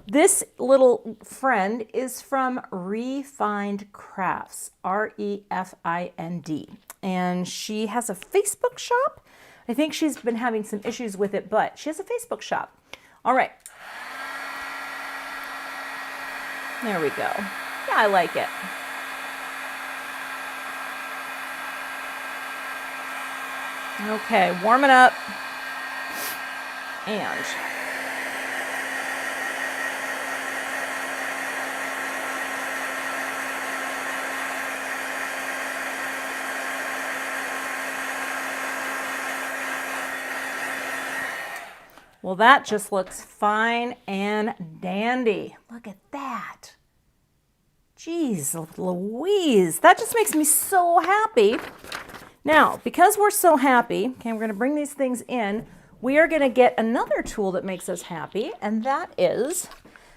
S1: This little friend is from Refined Crafts, R-E-F-I-N-D. And she has a Facebook shop. I think she's been having some issues with it, but she has a Facebook shop. All right. There we go. Yeah, I like it. Okay, warm it up. And well, that just looks fine and dandy. Look at that. Jeez Louise, that just makes me so happy. Now, because we're so happy, okay, we're going to bring these things in. We are going to get another tool that makes us happy, and that is,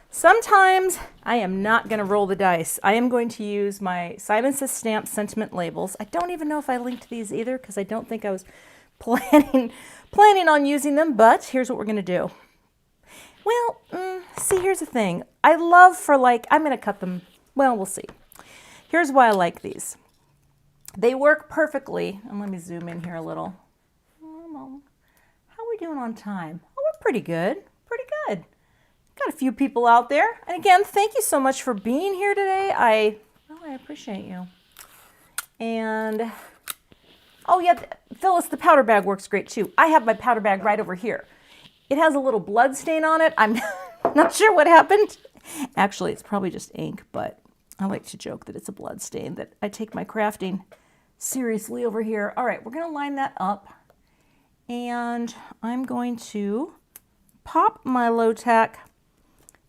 S1: sometimes I am not going to roll the dice. I am going to use my Simon Says Stamp sentiment labels. I don't even know if I linked these either because I don't think I was planning on using them, but here's what we're going to do. Well, see, here's the thing. I love for I'm going to cut them. Well, we'll see. Here's why I like these. They work perfectly. And let me zoom in here a little. How are we doing on time? Oh, we're pretty good. Pretty good. Got a few people out there. And again, thank you so much for being here today. I appreciate you. And oh yeah, Phyllis, the powder bag works great too. I have my powder bag right over here. It has a little blood stain on it. I'm not sure what happened. Actually, it's probably just ink, but I like to joke that it's a blood stain, that I take my crafting seriously over here. All right, we're going to line that up. And I'm going to pop my low-tack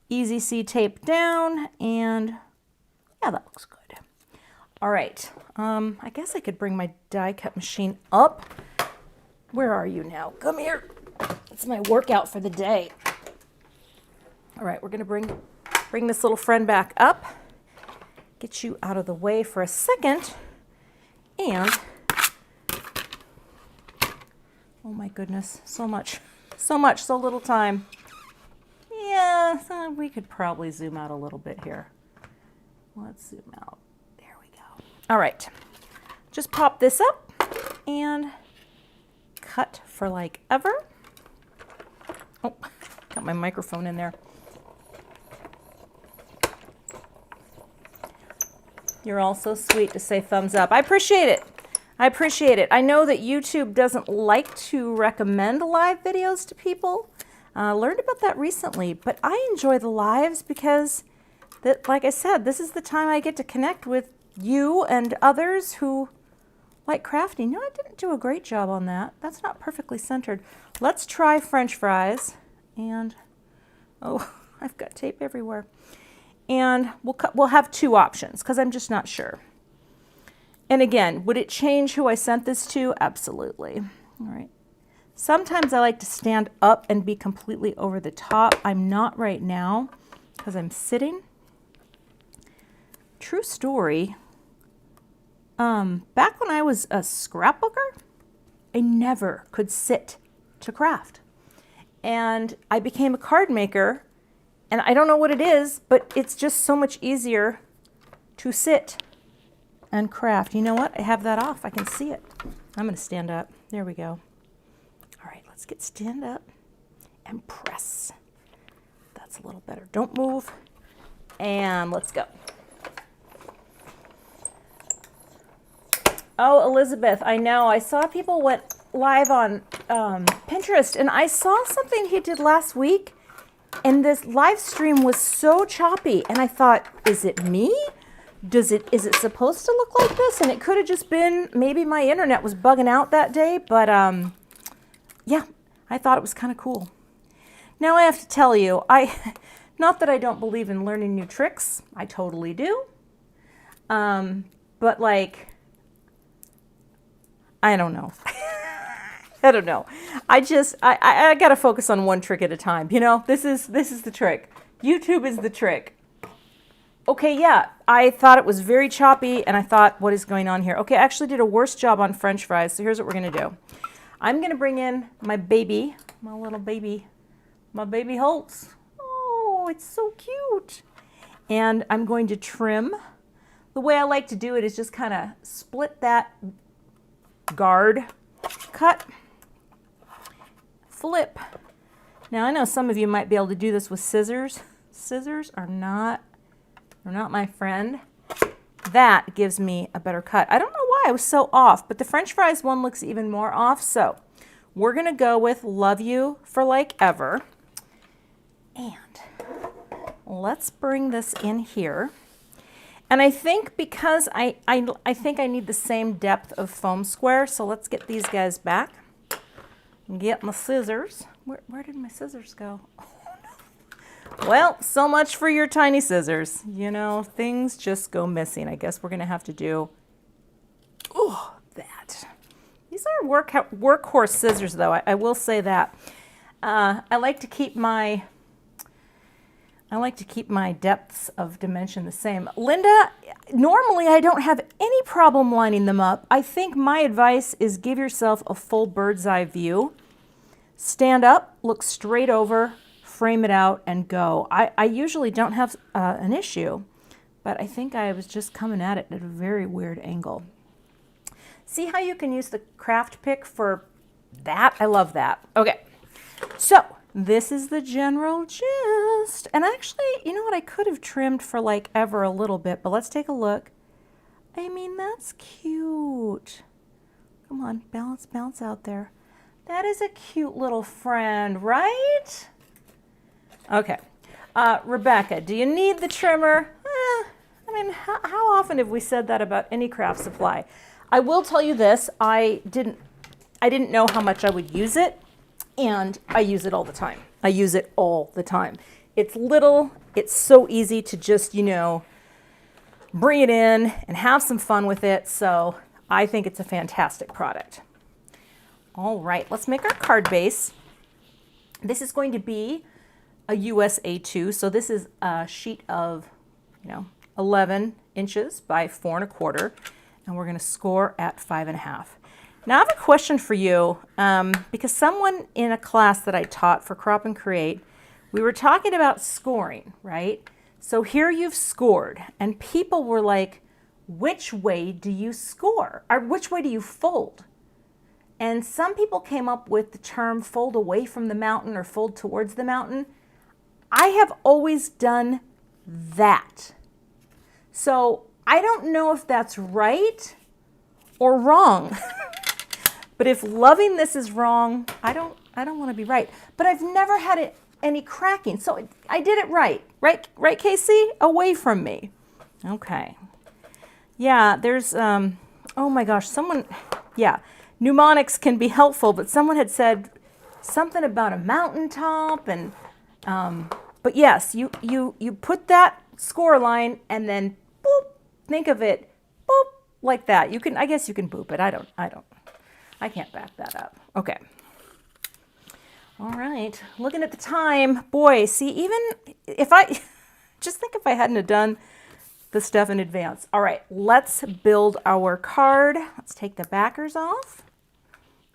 S1: Easy C tape down, and yeah, that looks good. All right, I guess I could bring my die cut machine up. Where are you now? Come here. It's my workout for the day. All right, we're gonna bring this little friend back up, get you out of the way for a second, and oh my goodness, so much, so little time. Yeah, so we could probably zoom out a little bit here. Let's zoom out. There we go. All right, just pop this up and cut for like ever. Oh, got my microphone in there. You're all so sweet to say thumbs up. I appreciate it. I appreciate it. I know that YouTube doesn't like to recommend live videos to people. Learned about that recently, but I enjoy the lives because, like I said, this is the time I get to connect with you and others who like crafting. No, I didn't do a great job on that. That's not perfectly centered. Let's try French fries. And, oh, I've got tape everywhere. And we'll have two options because I'm just not sure. And again, would it change who I sent this to? Absolutely. All right. Sometimes I like to stand up and be completely over the top. I'm not right now because I'm sitting. True story. Back when I was a scrapbooker, I never could sit to craft. And I became a card maker, and I don't know what it is, but it's just so much easier to sit and craft. You know what? I have that off. I can see it. I'm going to stand up. There we go. All right, let's get stand up and press. That's a little better. Don't move. And let's go. Oh, Elizabeth, I know. I saw people went live on Pinterest, and I saw something he did last week, and this live stream was so choppy, and I thought, is it me? Is it supposed to look like this? And it could have just been, maybe my internet was bugging out that day, but yeah, I thought it was kind of cool. Now I have to tell you, not that I don't believe in learning new tricks, I totally do, but like, I don't know. I don't know. I got to focus on one trick at a time. You know, this is the trick. YouTube is the trick. Okay, yeah, I thought it was very choppy, and I thought, what is going on here? Okay, I actually did a worse job on French fries, so here's what we're going to do. I'm going to bring in my baby, my baby Holtz. Oh, it's so cute. And I'm going to trim. The way I like to do it is just kind of split that guard, cut, flip. Now I know some of you might be able to do this with scissors. Scissors are not my friend. That gives me a better cut. I don't know why I was so off, but the French fries one looks even more off. So we're gonna go with Love You for Like Ever. And let's bring this in here. And I think because I think I need the same depth of foam square, so let's get these guys back. Get my scissors. Where did my scissors go? Oh, no. Well, so much for your tiny scissors. You know, things just go missing. I guess we're going to have to do that. These are workhorse scissors, though. I will say that. I like to keep my depths of dimension the same. Linda, normally I don't have any problem lining them up. I think my advice is give yourself a full bird's eye view. Stand up, look straight over, frame it out, and go. I usually don't have an issue, but I think I was just coming at it at a very weird angle. See how you can use the craft pick for that? I love that. Okay, so this is the general gist. And actually, you know what? I could have trimmed for like ever a little bit, but let's take a look. I mean, that's cute. Come on, bounce out there. That is a cute little friend, right? Okay. Rebecca, do you need the trimmer? I mean, how often have we said that about any craft supply? I will tell you this, I didn't know how much I would use it. And I use it all the time. I use it all the time. It's little, it's so easy to just, you know, bring it in and have some fun with it. So I think it's a fantastic product. All right, let's make our card base. This is going to be a US A2. So this is a sheet of, 11 inches by 4 1/4. And we're going to score at 5.5. Now I have a question for you, because someone in a class that I taught for Crop and Create, we were talking about scoring, right? So here you've scored, and people were like, which way do you score? Or which way do you fold? And some people came up with the term fold away from the mountain or fold towards the mountain. I have always done that. So I don't know if that's right or wrong. But if loving this is wrong, I don't want to be right. But I've never had any cracking, so I did it right. Right, Casey? Away from me. Okay. Yeah, there's, oh my gosh, someone, yeah, mnemonics can be helpful, but someone had said something about a mountaintop, and, but yes, you put that score line and then boop, think of it, boop, like that. You can, I guess you can boop it. I can't back that up. Okay. All right. Looking at the time, boy, see, even if I, just think if I hadn't have done the stuff in advance. All right, let's build our card. Let's take the backers off.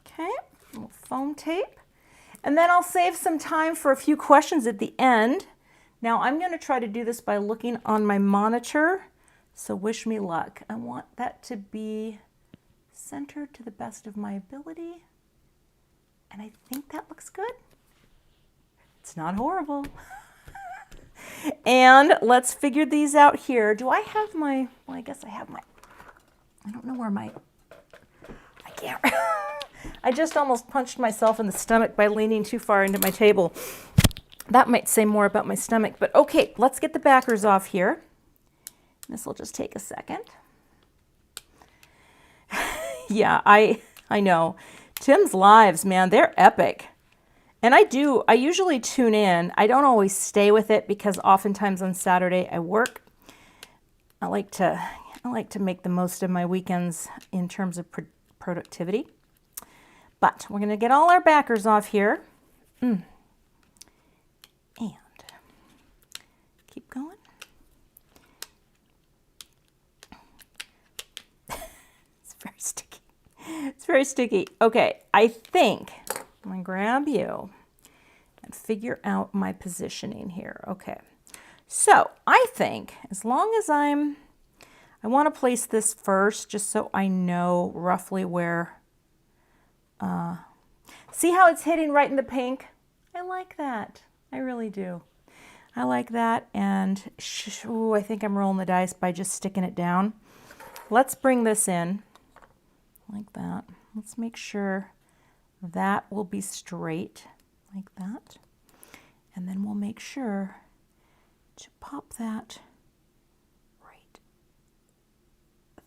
S1: Okay, a little foam tape. And then I'll save some time for a few questions at the end. Now I'm going to try to do this by looking on my monitor. So wish me luck. I want that to be centered to the best of my ability. And I think that looks good. It's not horrible. And let's figure these out here. Do I have my, well, I guess I have my, I don't know where my, I can't, I just almost punched myself in the stomach by leaning too far into my table. That might say more about my stomach, but okay, let's get the backers off here. This will just take a second. Yeah, I know. Tim's lives, man, they're epic. And I usually tune in. I don't always stay with it because oftentimes on Saturday I work. I like to make the most of my weekends in terms of productivity. But we're going to get all our backers off here. And keep going. It's very sticky. It's very sticky. Okay, I think I'm going to grab you and figure out my positioning here. Okay, so I think as long as I want to place this first just so I know roughly where, see how it's hitting right in the pink? I like that. I really do. I like that, and ooh, I think I'm rolling the dice by just sticking it down. Let's bring this in like that. Let's make sure that will be straight like that. And then we'll make sure to pop that right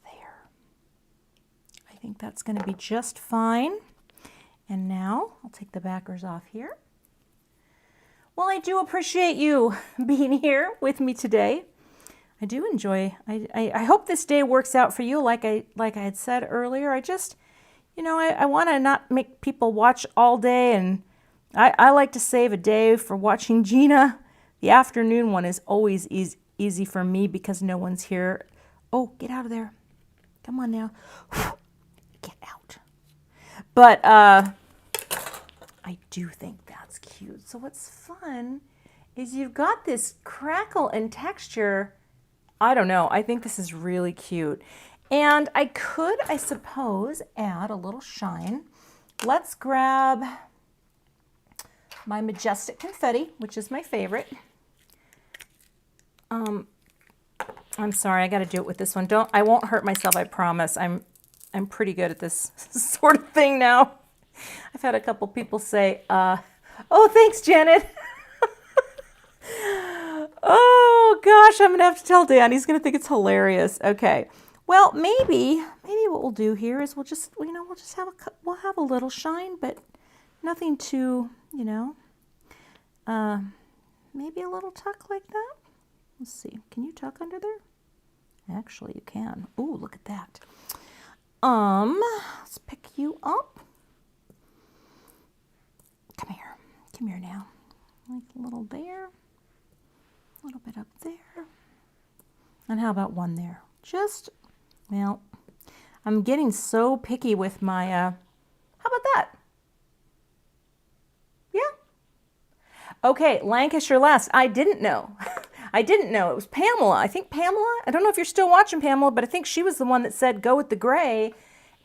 S1: there. I think that's going to be just fine. And now I'll take the backers off here. Well, I do appreciate you being here with me today. I do enjoy, I hope this day works out for you like I had said earlier. I just, you know, I want to not make people watch all day, and I like to save a day for watching Gina. The afternoon one is always easy for me because no one's here. Oh, get out of there. Come on now. Get out. But I do think that's cute. So what's fun is you've got this crackle and texture. I don't know. I think this is really cute. And I could, I suppose, add a little shine. Let's grab my Majestic Confetti, which is my favorite. I'm sorry, I got to do it with this one. I won't hurt myself, I promise. I'm pretty good at this sort of thing now. I've had a couple people say, oh, thanks, Janet. Oh gosh, I'm gonna have to tell Dan. He's gonna think it's hilarious. Okay. Well, maybe what we'll do here is we'll just have a little shine, but nothing too, you know, maybe a little tuck like that. Let's see. Can you tuck under there? Actually, you can. Ooh, look at that. Let's pick you up. Come here now. Like a little there, a little bit up there, and how about one there? Just. Well, I'm getting so picky with my, how about that? Yeah. Okay, Lancashire last. I didn't know. I didn't know. It was Pamela. I think Pamela, I don't know if you're still watching Pamela, but I think she was the one that said go with the gray.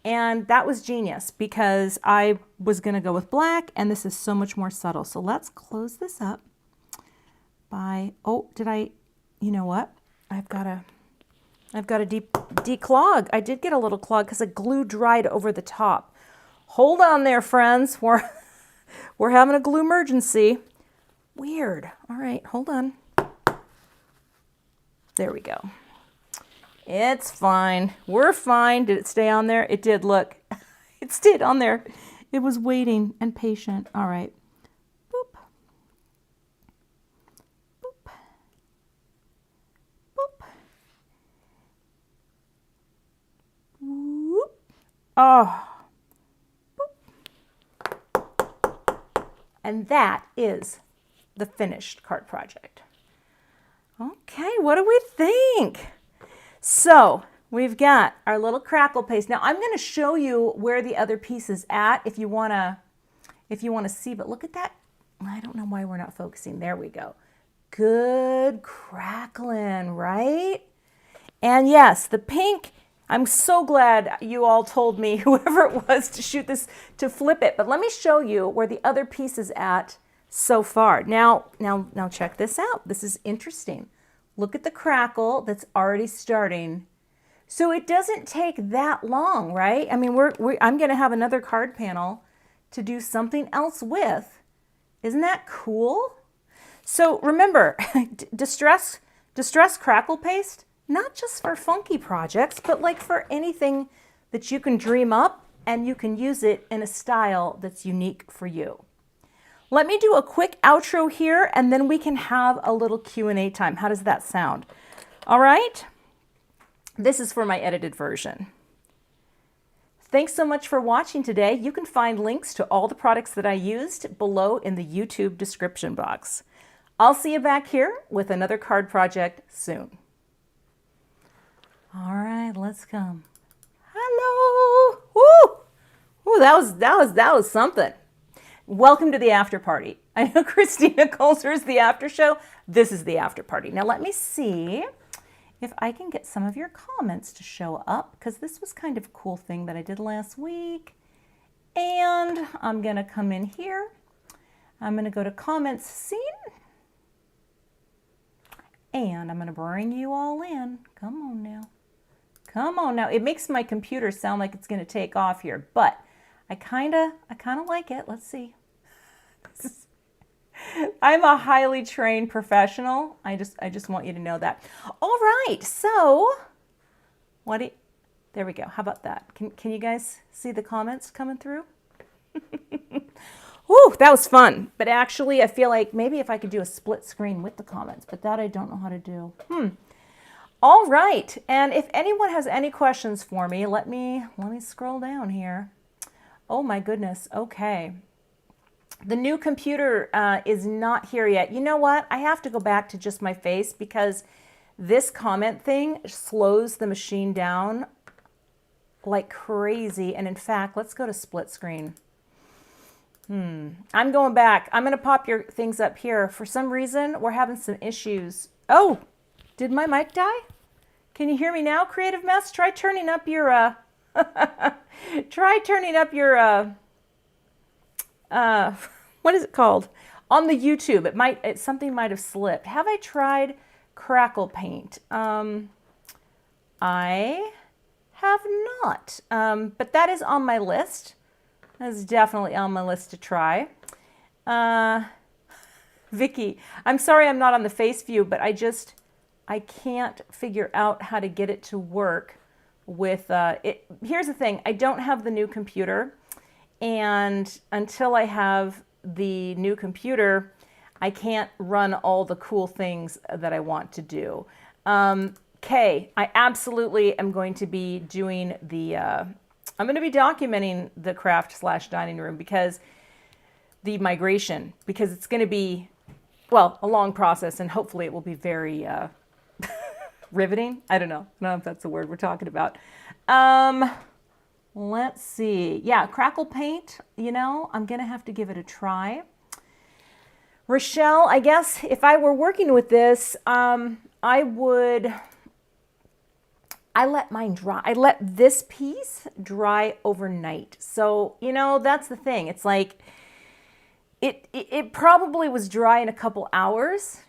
S1: And that was genius because I was going to go with black, and this is so much more subtle. So let's close this up by, oh, you know what? I've got to I've got to declog. I did get a little clog because the glue dried over the top. Hold on there, friends. We're having a glue emergency. Weird. All right, hold on. There we go. It's fine. We're fine. Did it stay on there? It did. Look, it stayed on there. It was waiting and patient. All right. Boop. Boop. Boop. Whoop. Oh. Boop. And that is the finished card project. Okay, what do we think? So we've got our little crackle paste. Now I'm going to show you where the other piece is at if you want to see, but look at that. I don't know why we're not focusing. There we go. Good crackling, right? And yes, the pink, I'm so glad you all told me, whoever it was, to shoot this, to flip it. But let me show you where the other piece is at so far. Now check this out. This is interesting. Look at the crackle that's already starting. So it doesn't take that long, right? I mean, I'm going to have another card panel to do something else with. Isn't that cool? So remember, distress crackle paste, not just for funky projects, but like for anything that you can dream up and you can use it in a style that's unique for you. Let me do a quick outro here and then we can have a little Q&A time. How does that sound? All right. This is for my edited version. Thanks so much for watching today. You can find links to all the products that I used below in the YouTube description box. I'll see you back here with another card project soon. All right, let's come. Hello. Woo! Ooh, that was something. Welcome to the after party. I know Christina calls hers the after show. This is the after party. Now let me see if I can get some of your comments to show up, because this was kind of a cool thing that I did last week. And I'm gonna come in here. I'm gonna go to comments seen. And I'm gonna bring you all in. Come on now. Come on now. It makes my computer sound like it's gonna take off here, but I kinda like it. Let's see. I'm a highly trained professional. I just want you to know that. All right, so there we go. How about that? Can you guys see the comments coming through? Whew, that was fun. But actually, I feel like maybe if I could do a split screen with the comments, but that I don't know how to do. All right, and if anyone has any questions for me, let me scroll down here. Oh my goodness. Okay. The new computer is not here yet. You know what? I have to go back to just my face because this comment thing slows the machine down like crazy. And in fact, let's go to split screen. I'm going back. I'm going to pop your things up here. For some reason, we're having some issues. Oh, did my mic die? Can you hear me now, Creative Mess? Try turning up your what is it called? On the YouTube, something might have slipped. Have I tried Crackle Paint? I have not, but that is on my list. That is definitely on my list to try. Vicky, I'm sorry I'm not on the face view, but I can't figure out how to get it to work with it. Here's the thing, I don't have the new computer, and until I have the new computer, I can't run all the cool things that I want to do. Kay, I absolutely am going to be doing I'm going to be documenting the craft/dining room because the migration, because it's going to be, well, a long process, and hopefully it will be very riveting. I don't know if that's the word we're talking about. Let's see. Yeah, Crackle Paint, I'm going to have to give it a try. Rochelle, I guess if I were working with this, I let mine dry. I let this piece dry overnight. So, that's the thing. It's like, it probably was dry in a couple hours,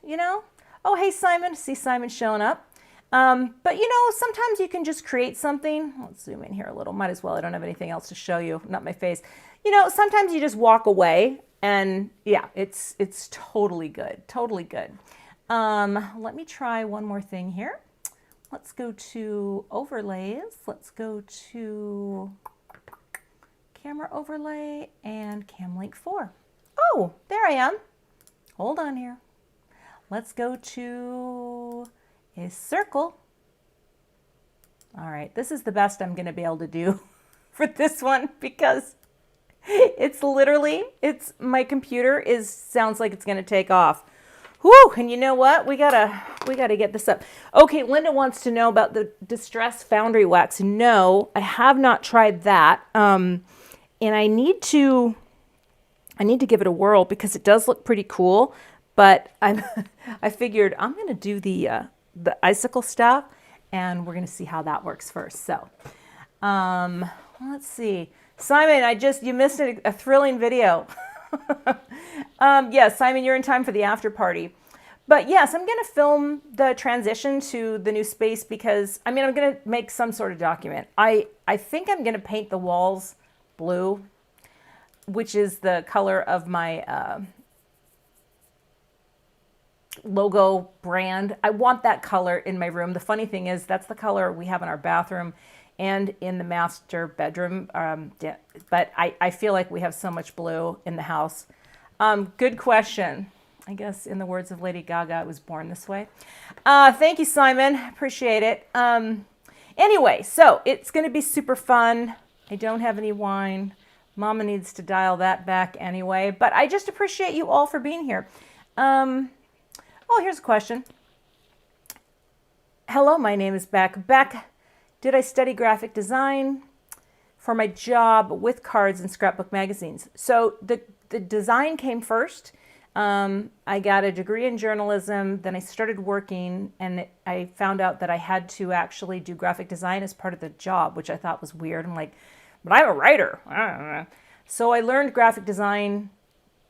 S1: Oh, hey, Simon. See Simon showing up. But you know, sometimes you can just create something. Let's zoom in here a little. Might as well. I don't have anything else to show you, not my face. You know, sometimes you just walk away and yeah, it's totally good. Totally good. Let me try one more thing here. Let's go to overlays. Let's go to camera overlay and Cam Link 4. Oh, there I am. Hold on here. Let's go to a circle. All right, this is the best I'm going to be able to do for this one because it's literally, my computer sounds like it's going to take off. Whew, and you know what? We gotta get this up. Okay, Linda wants to know about the Distress Foundry Wax. No, I have not tried that. And I need to give it a whirl because it does look pretty cool. But I figured I'm gonna do the icicle stuff, and we're gonna see how that works first. So, let's see. Simon, you missed a thrilling video. Yes, Simon, you're in time for the after party. But yes, I'm going to film the transition to the new space because, I'm going to make some sort of document. I think I'm going to paint the walls blue, which is the color of my logo brand. I want that color in my room. The funny thing is that's the color we have in our bathroom and in the master bedroom. But I feel like we have so much blue in the house. Good question. I guess in the words of Lady Gaga, I was born this way. Thank you, Simon. Appreciate it. Anyway, so it's going to be super fun. I don't have any wine. Mama needs to dial that back anyway. But I just appreciate you all for being here. Oh, here's a question. Hello, my name is Beck. Beck, did I study graphic design for my job with cards and scrapbook magazines? So the design came first. I got a degree in journalism, then I started working, and I found out that I had to actually do graphic design as part of the job, which I thought was weird. I'm like, but I'm a writer. I don't know. So I learned graphic design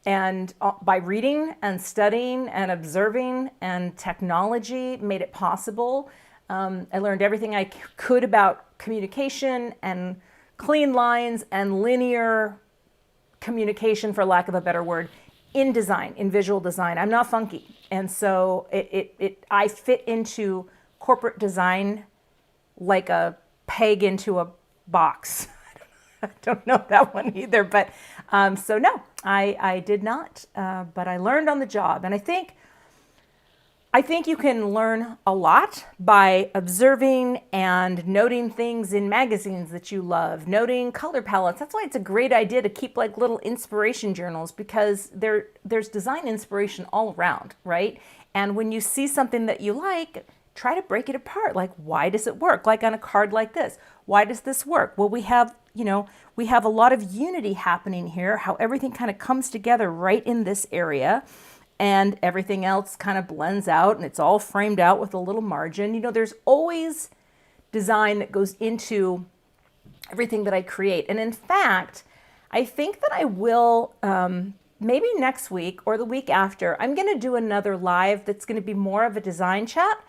S1: and by reading and studying and observing, and technology made it possible. I learned everything I could about communication and clean lines and linear communication, for lack of a better word, in design, in visual design. I'm not funky. And so I fit into corporate design like a peg into a box. I don't know that one either, but so no, I did not, but I learned on the job. And I think you can learn a lot by observing and noting things in magazines that you love, noting color palettes. That's why it's a great idea to keep like little inspiration journals, because there's design inspiration all around, right? And when you see something that you like, try to break it apart. Like, why does it work? Like on a card like this, why does this work? Well, we have a lot of unity happening here, how everything kind of comes together right in this area. And everything else kind of blends out, and it's all framed out with a little margin. You know, there's always design that goes into everything that I create. And in fact, I think that I will, maybe next week or the week after, I'm going to do another live that's going to be more of a design chat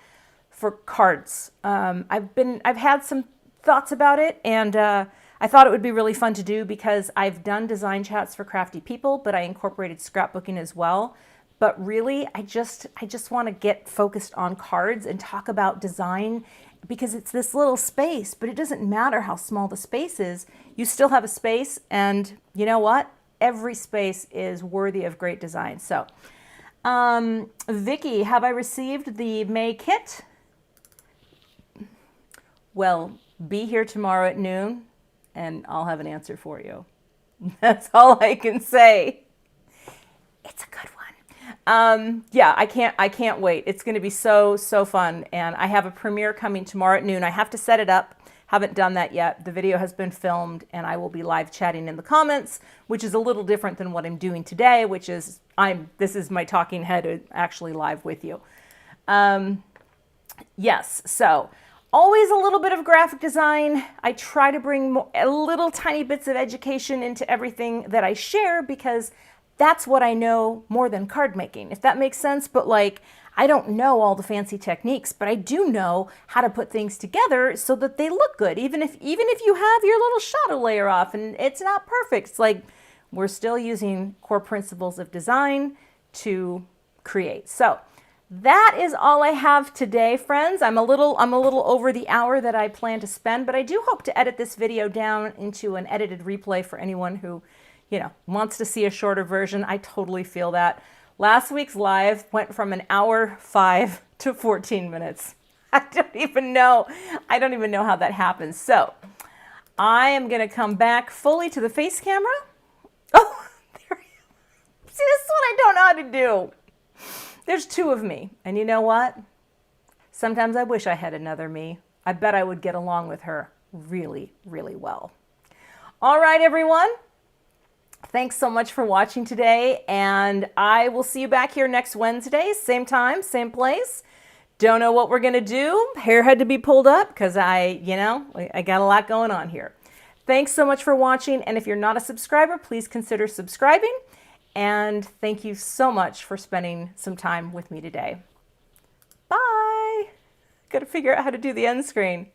S1: for cards. I've had some thoughts about it, and I thought it would be really fun to do because I've done design chats for crafty people, but I incorporated scrapbooking as well. But really, I just want to get focused on cards and talk about design, because it's this little space, but it doesn't matter how small the space is. You still have a space, and you know what? Every space is worthy of great design. So, Vicky, have I received the May kit? Well, be here tomorrow at noon, and I'll have an answer for you. That's all I can say. It's a good one. Yeah, I can't wait. It's going to be so fun. And I have a premiere coming tomorrow at noon. I have to set it up. Haven't done that yet. The video has been filmed, and I will be live chatting in the comments, which is a little different than what I'm doing today, which is this is my talking head actually live with you. Yes, so always a little bit of graphic design. I try to bring little tiny bits of education into everything that I share, because that's what I know more than card making, if that makes sense. But like, I don't know all the fancy techniques, but I do know how to put things together so that they look good. Even if you have your little shadow layer off and it's not perfect, it's like we're still using core principles of design to create. So that is all I have today, friends. I'm a little over the hour that I plan to spend, but I do hope to edit this video down into an edited replay for anyone who, wants to see a shorter version. I totally feel that. Last week's live went from an hour 5 to 14 minutes. I don't even know how that happens. So I am going to come back fully to the face camera. Oh, there you go. See, this is what I don't know how to do. There's two of me, and you know what? Sometimes I wish I had another me. I bet I would get along with her really, really well. All right, everyone. Thanks so much for watching today, and I will see you back here next Wednesday, same time, same place. Don't know what we're going to do. Hair had to be pulled up because I got a lot going on here. Thanks so much for watching, and if you're not a subscriber, please consider subscribing. And thank you so much for spending some time with me today. Bye. Got to figure out how to do the end screen.